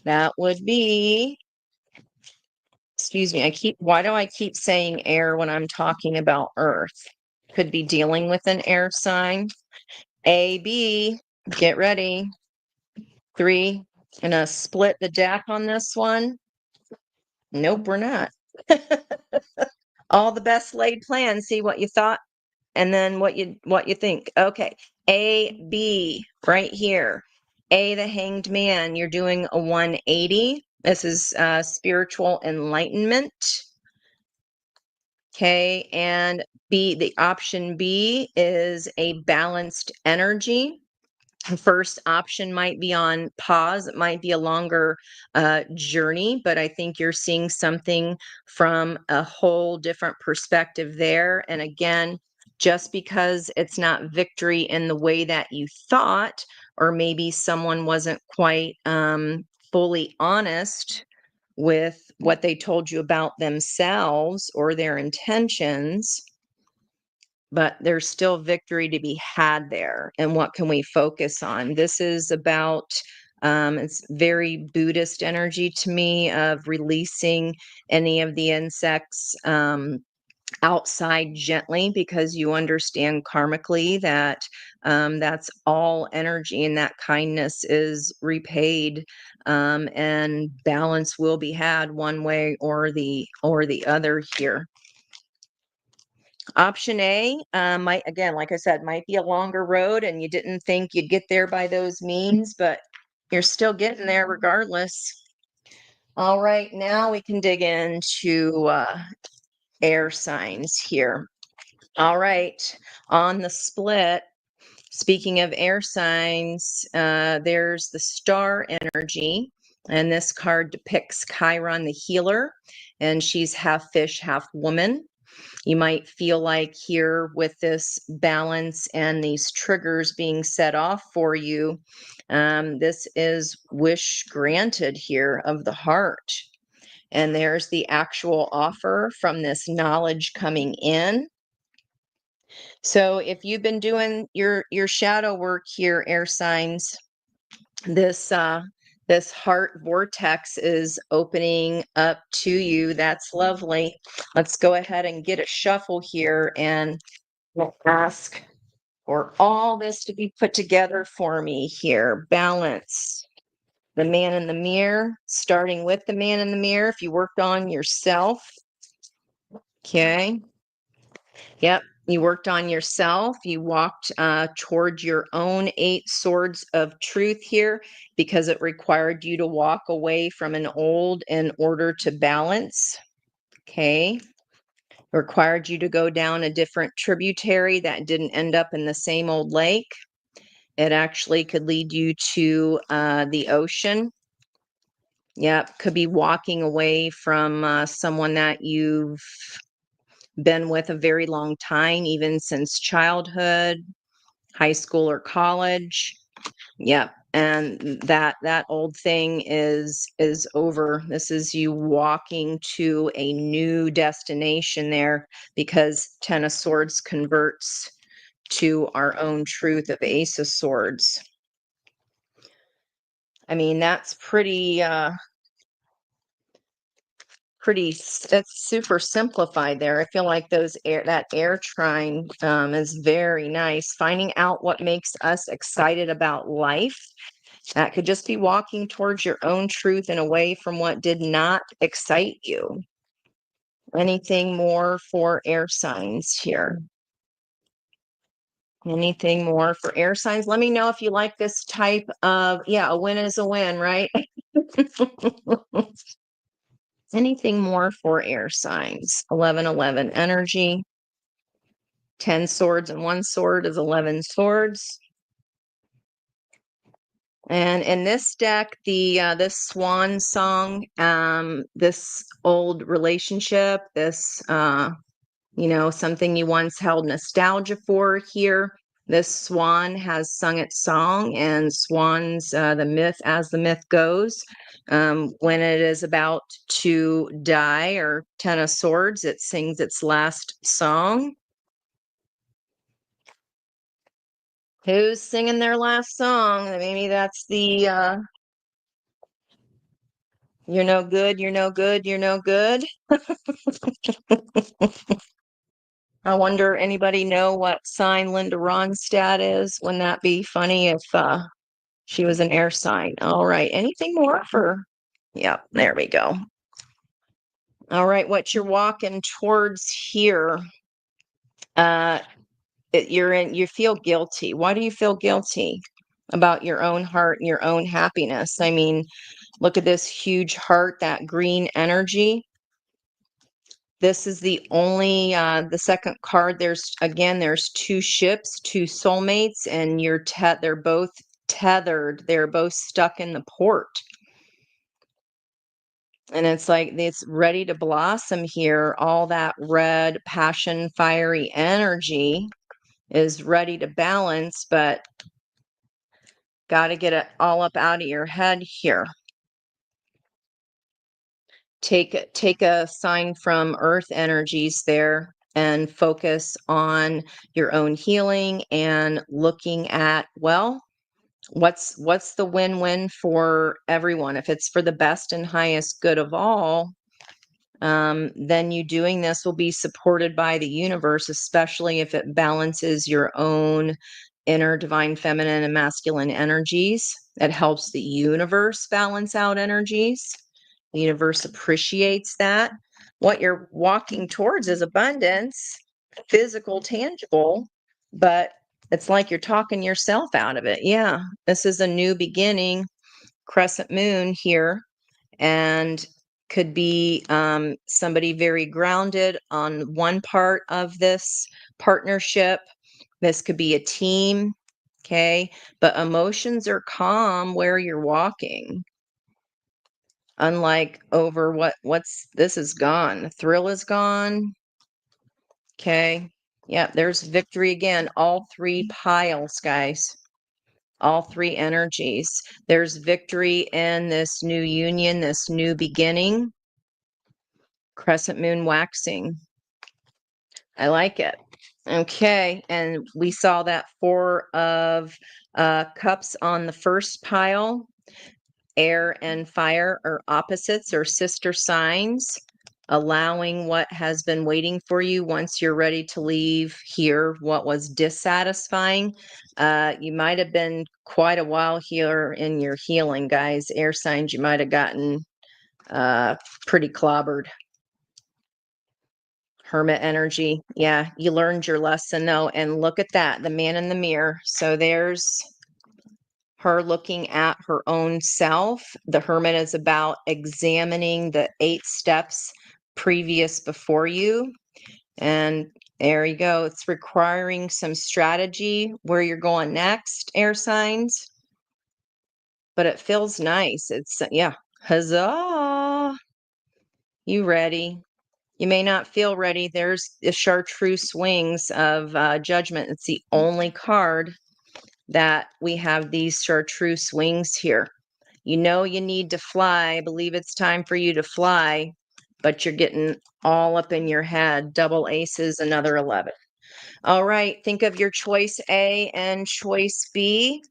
That would be, excuse me, why do I keep saying air when I'm talking about earth? Could be dealing with an air sign. A, B, get ready. 3, gonna split the deck on this one. Nope, we're not. All the best laid plans. See what you thought and then what you think. Okay. A, B, right here. A, the Hanged Man. You're doing a 180. This is spiritual enlightenment. Okay. And B, the option B is a balanced energy. First option might be on pause. It might be a longer journey, but I think you're seeing something from a whole different perspective there. And again, just because it's not victory in the way that you thought, or maybe someone wasn't quite fully honest with what they told you about themselves or their intentions, but there's still victory to be had there. And what can we focus on? This is about, it's very Buddhist energy to me of releasing any of the insects, outside gently because you understand karmically that that's all energy and that kindness is repaid, and balance will be had one way or the other here. Option A might, again, like I said, might be a longer road and you didn't think you'd get there by those means, but you're still getting there regardless. All right, now we can dig into air signs here. All right, on the split, speaking of air signs, there's the star energy, and this card depicts Chiron, the healer, and she's half fish, half woman. You might feel like here with this balance and these triggers being set off for you, this is wish granted here of the heart. And there's the actual offer from this knowledge coming in. So if you've been doing your shadow work here, air signs, this this heart vortex is opening up to you. That's lovely. Let's go ahead and get a shuffle here and we'll ask for all this to be put together for me here. Balance. The man in the mirror, starting with the man in the mirror. If you worked on yourself, okay. Yep, you worked on yourself. You walked toward your own 8 swords of truth here because it required you to walk away from an old in order to balance. Okay. Required you to go down a different tributary that didn't end up in the same old lake. It actually could lead you to the ocean. Yep, could be walking away from someone that you've been with a very long time, even since childhood, high school or college. Yep. And that old thing is over. This is you walking to a new destination there because 10 of Swords converts to our own truth of Ace of Swords. I mean, that's that's super simplified there. I feel like that air trine is very nice. Finding out what makes us excited about life. That could just be walking towards your own truth and away from what did not excite you. Anything more for air signs here? Anything more for air signs? Let me know if you like this type of, yeah, a win is a win, right? Anything more for air signs? 11-11 energy. 10 swords and 1 sword is 11 swords. And in this deck, this swan song, this old relationship, this something you once held nostalgia for here. This swan has sung its song, and swans, the myth, as the myth goes, when it is about to die, or 10 of swords, it sings its last song. Who's singing their last song? Maybe that's the you're no good, you're no good, you're no good. I wonder, anybody know what sign Linda Ronstadt is? Wouldn't that be funny if she was an air sign? All right. Anything more for? Yep, there we go. All right, what you're walking towards here. You feel guilty. Why do you feel guilty about your own heart and your own happiness? I mean, look at this huge heart, that green energy. This is the only the second card. There's 2 ships, 2 soulmates, and they're both tethered. They're both stuck in the port. And it's like it's ready to blossom here. All that red, passion, fiery energy is ready to balance, but got to get it all up out of your head here. Take a sign from earth energies there and focus on your own healing and looking at, well, what's the win-win for everyone. If it's for the best and highest good of all, then you doing this will be supported by the universe, especially if it balances your own inner divine feminine and masculine energies. It helps the universe balance out energies. The universe appreciates that. What you're walking towards is abundance, physical, tangible, but it's like you're talking yourself out of it. Yeah, this is a new beginning, crescent moon here, and could be somebody very grounded on one part of this partnership. This could be a team, okay? But emotions are calm where you're walking. Unlike over what's this is gone. The thrill is gone. Okay. Yeah, there's victory again. All three piles, guys. All three energies. There's victory in this new union, this new beginning. Crescent moon waxing. I like it. Okay, and we saw that Four of Cups on the first pile. Air and fire are opposites or sister signs, allowing what has been waiting for you once you're ready to leave here, what was dissatisfying. You might have been quite a while here in your healing, guys. Air signs, you might have gotten pretty clobbered. Hermit energy. Yeah, you learned your lesson though. And look at that, the man in the mirror. So there's her looking at her own self. The hermit is about examining the 8 steps previous before you. And there you go. It's requiring some strategy where you're going next, air signs. But it feels nice. It's, yeah, huzzah. You ready? You may not feel ready. There's the chartreuse wings of judgment. It's the only card that we have these chartreuse wings here. You know you need to fly. I believe it's time for you to fly, but you're getting all up in your head. Double aces, another 11. All right, think of your choice A and choice B.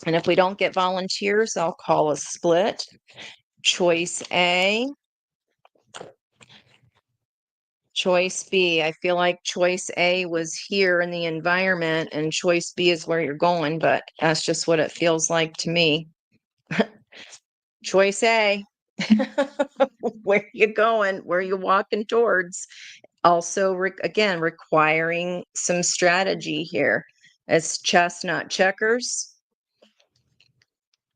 And if we don't get volunteers, I'll call a split. Choice A. Choice B. I feel like choice A was here in the environment and choice B is where you're going, but that's just what it feels like to me. Choice A. Where you going? Where you walking towards? Also, again, requiring some strategy here. It's chess, not checkers.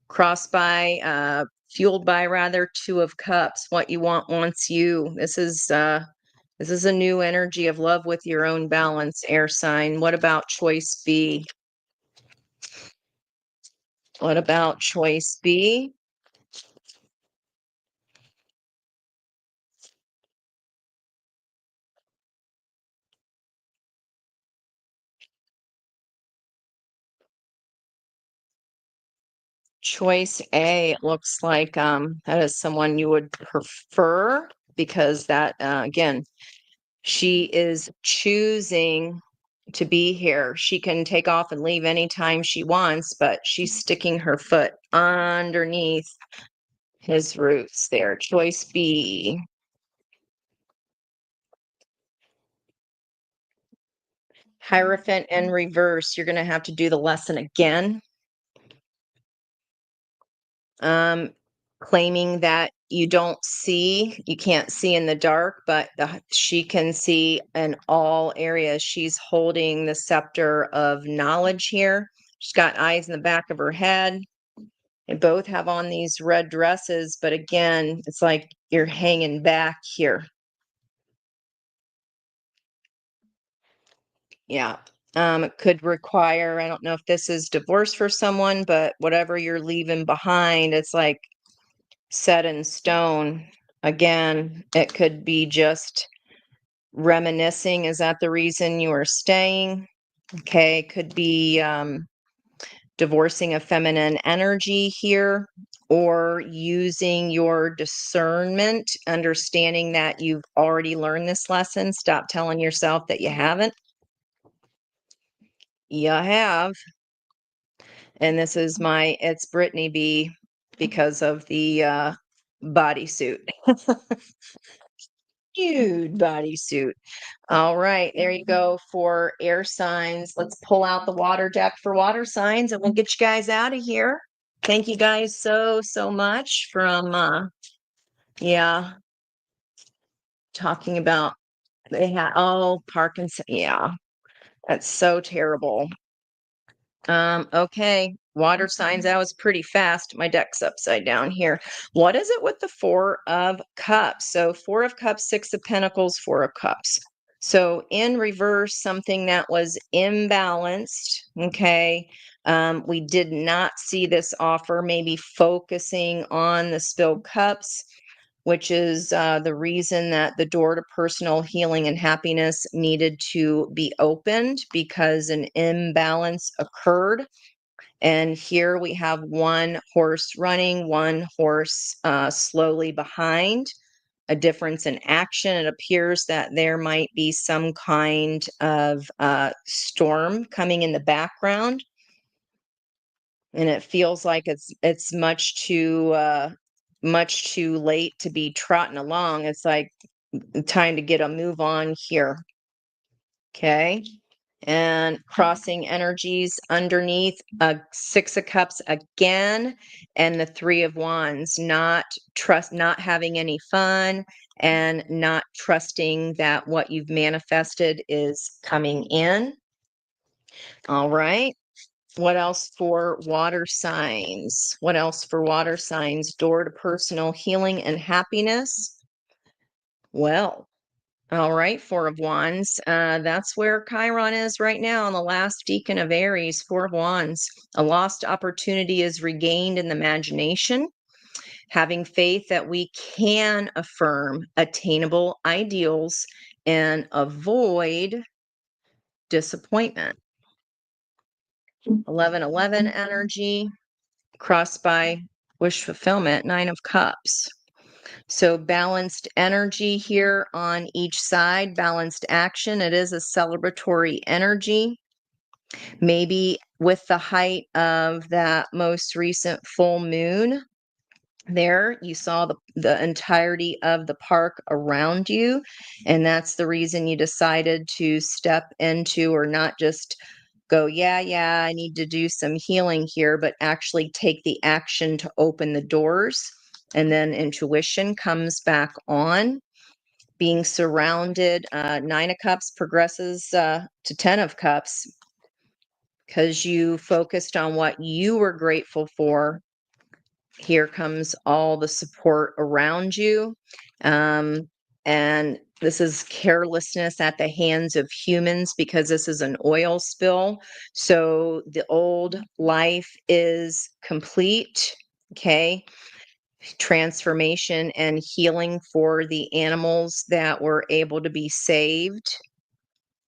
Crossed by, fueled by rather, 2 of Cups. What you want wants you. This is a new energy of love with your own balance, air sign. What about choice B? What about choice B? Choice A, it looks like that is someone you would prefer because that again, she is choosing to be here. She can take off and leave anytime she wants, but she's sticking her foot underneath his roots there. Choice B. Hierophant in reverse. You're going to have to do the lesson again. Um, claiming that you can't see in the dark, but she can see in all areas. She's holding the scepter of knowledge here. She's got eyes in the back of her head. They both have on these red dresses, but again, it's like you're hanging back here. Yeah. It could require, I don't know if this is divorce for someone, but whatever you're leaving behind, it's like set in stone. Again, it could be just reminiscing. Is that the reason you are staying? Okay, could be divorcing a feminine energy here or using your discernment, understanding that you've already learned this lesson. Stop telling yourself that you haven't. You have. And this is it's Brittany B because of the bodysuit. nude bodysuit. All right, there you go for air signs. Let's pull out the water deck for water signs and we'll get you guys out of here. Thank you guys so much from yeah, talking about they had Parkinson. Yeah, that's so terrible. Okay. Water signs. That was pretty fast. My deck's upside down here. What is it with the Four of Cups? So Four of Cups, Six of Pentacles, Four of Cups. So in reverse, something that was imbalanced. Okay. We did not see this offer, maybe focusing on the spilled cups, which is the reason that the door to personal healing and happiness needed to be opened because an imbalance occurred. And here we have one horse running, one horse slowly behind, a difference in action. It appears that there might be some kind of storm coming in the background. And it feels like it's much too late to be trotting along. It's like time to get a move on here. Okay. And crossing energies underneath Six of Cups again, and the Three of Wands, not having any fun and not trusting that what you've manifested is coming in. All right. What else for water signs? What else for water signs? Door to personal healing and happiness. Well, all right, Four of Wands. That's where Chiron is right now on the last decan of Aries, Four of Wands. A lost opportunity is regained in the imagination. Having faith that we can affirm attainable ideals and avoid disappointment. 1111 energy, crossed by wish fulfillment, Nine of Cups. So balanced energy here on each side, balanced action. It is a celebratory energy. Maybe with the height of that most recent full moon, there you saw the entirety of the park around you. And that's the reason you decided to step into, or not just go, yeah, I need to do some healing here, but actually take the action to open the doors. And then intuition comes back on. Being surrounded, Nine of Cups progresses to Ten of Cups because you focused on what you were grateful for. Here comes all the support around you. And this is carelessness at the hands of humans because this is an oil spill. So the old life is complete. Okay. Transformation and healing for the animals that were able to be saved.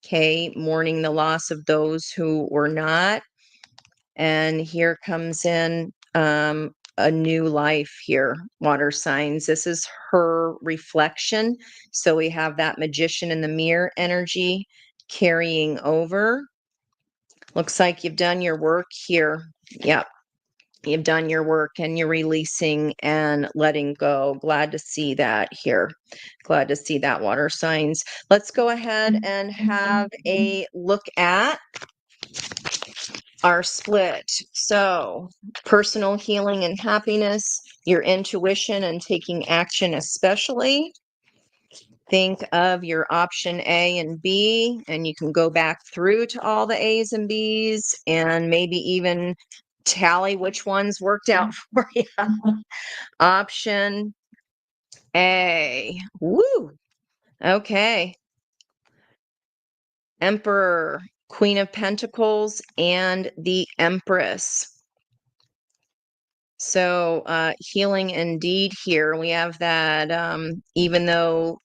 Okay. Mourning the loss of those who were not. And here comes in a new life here, water signs. This is her reflection. So we have that magician in the mirror energy carrying over. Looks like you've done your work here. Yep. You've done your work and you're releasing and letting go. Glad to see that here. Glad to see that, water signs. Let's go ahead and have a look at our split. So, personal healing and happiness, your intuition and taking action, especially. Think of your option A and B, and you can go back through to all the A's and B's and maybe even tally which ones worked out for you. Option A. Woo. Okay. Emperor, Queen of Pentacles, and the Empress. So healing indeed here. We have that even though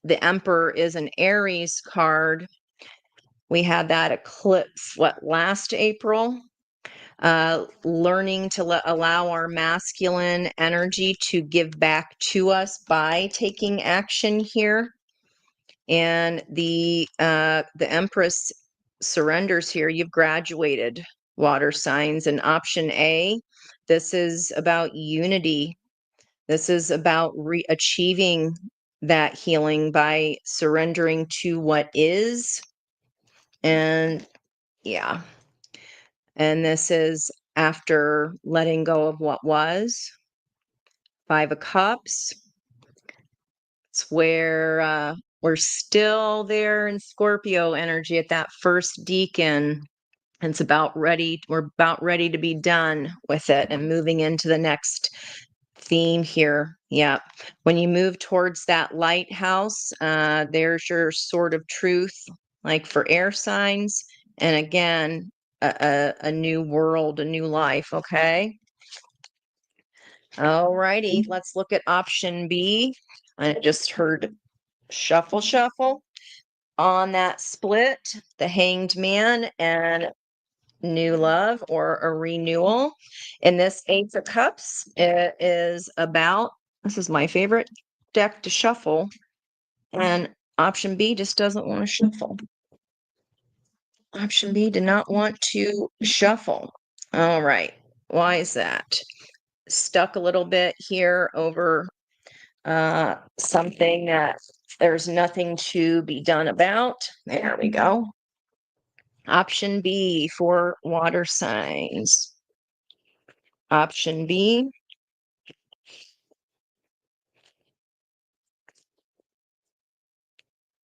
the Emperor is an Aries card, we had that eclipse, last April? Learning to allow our masculine energy to give back to us by taking action here. And the Empress surrenders here. You've graduated, water signs. And option A, this is about unity. This is about achieving that healing by surrendering to what is. And yeah, and this is after letting go of what was. 5 of Cups. It's where we're still there in Scorpio energy at that first deacon. It's about ready. We're about ready to be done with it and moving into the next theme here. Yeah. When you move towards that lighthouse, there's your sword of truth, like for air signs. And again, a new world, a new life. Okay. All righty. Let's look at option B. I just heard shuffle, shuffle on that split, the Hanged Man and new love or a renewal. In this Ace of Cups, it is about, this is my favorite deck to shuffle, and option B just doesn't want to shuffle. Option B did not want to shuffle. All right. Why is that? Stuck a little bit here over something that there's nothing to be done about. There we go. Option B for water signs. Option B.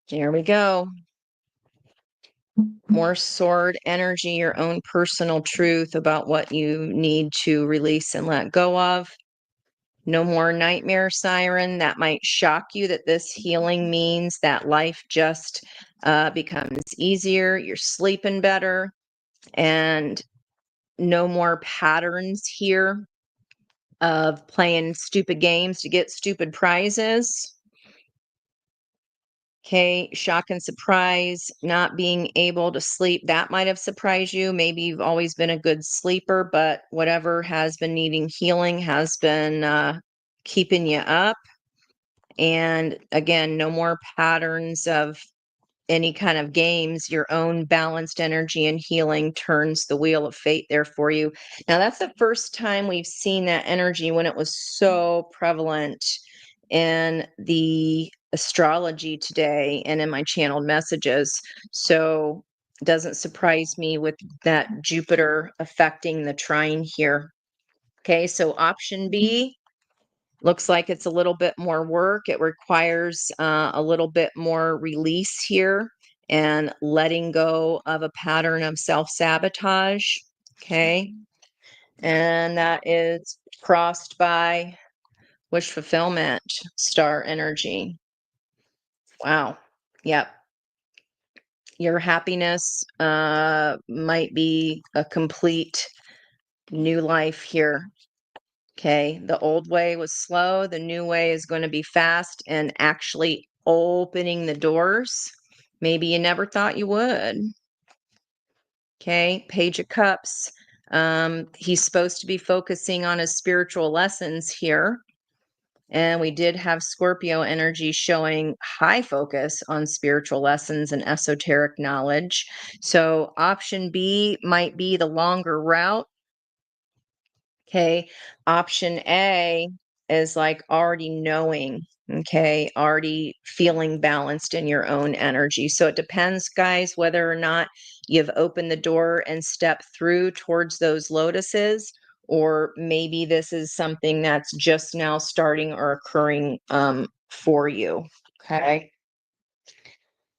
There we go. More sword energy, your own personal truth about what you need to release and let go of. No more nightmare siren. That might shock you that this healing means that life just becomes easier. You're sleeping better. And no more patterns here of playing stupid games to get stupid prizes. Okay, shock and surprise, not being able to sleep. That might have surprised you. Maybe you've always been a good sleeper, but whatever has been needing healing has been keeping you up. And again, no more patterns of any kind of games. Your own balanced energy and healing turns the wheel of fate there for you. Now, that's the first time we've seen that energy when it was so prevalent in the astrology today and in my channeled messages. So it doesn't surprise me with that Jupiter affecting the trine here. Okay, so option B looks like it's a little bit more work. It requires a little bit more release here and letting go of a pattern of self-sabotage. Okay, and that is crossed by wish fulfillment, star energy. Wow. Yep. Your happiness might be a complete new life here. Okay. The old way was slow. The new way is going to be fast and actually opening the doors. Maybe you never thought you would. Okay. Page of Cups. He's supposed to be focusing on his spiritual lessons here. And we did have Scorpio energy showing high focus on spiritual lessons and esoteric knowledge. So option B might be the longer route. Okay. Option A is like already knowing, okay, already feeling balanced in your own energy. So it depends, guys, whether or not you've opened the door and stepped through towards those lotuses, or maybe this is something that's just now starting or occurring for you. Okay.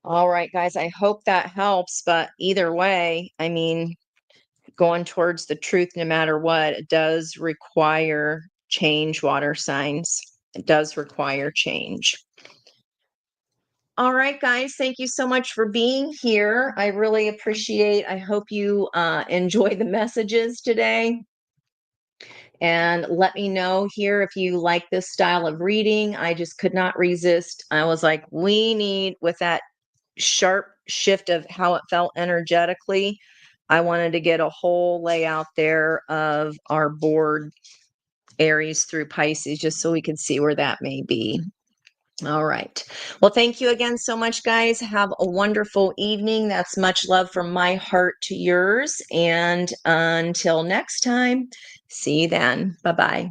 All right, guys, I hope that helps. But either way, I mean, going towards the truth no matter what, it does require change, water signs. It does require change. All right, guys, thank you so much for being here. I really appreciate. I hope you enjoy the messages today. And let me know here if you like this style of reading. I just could not resist. I was like, we need, with that sharp shift of how it felt energetically, I wanted to get a whole layout there of our board, Aries through Pisces, just so we could see where that may be. All right. Well, thank you again so much, guys. Have a wonderful evening. That's much love from my heart to yours. And until next time, see you then. Bye-bye.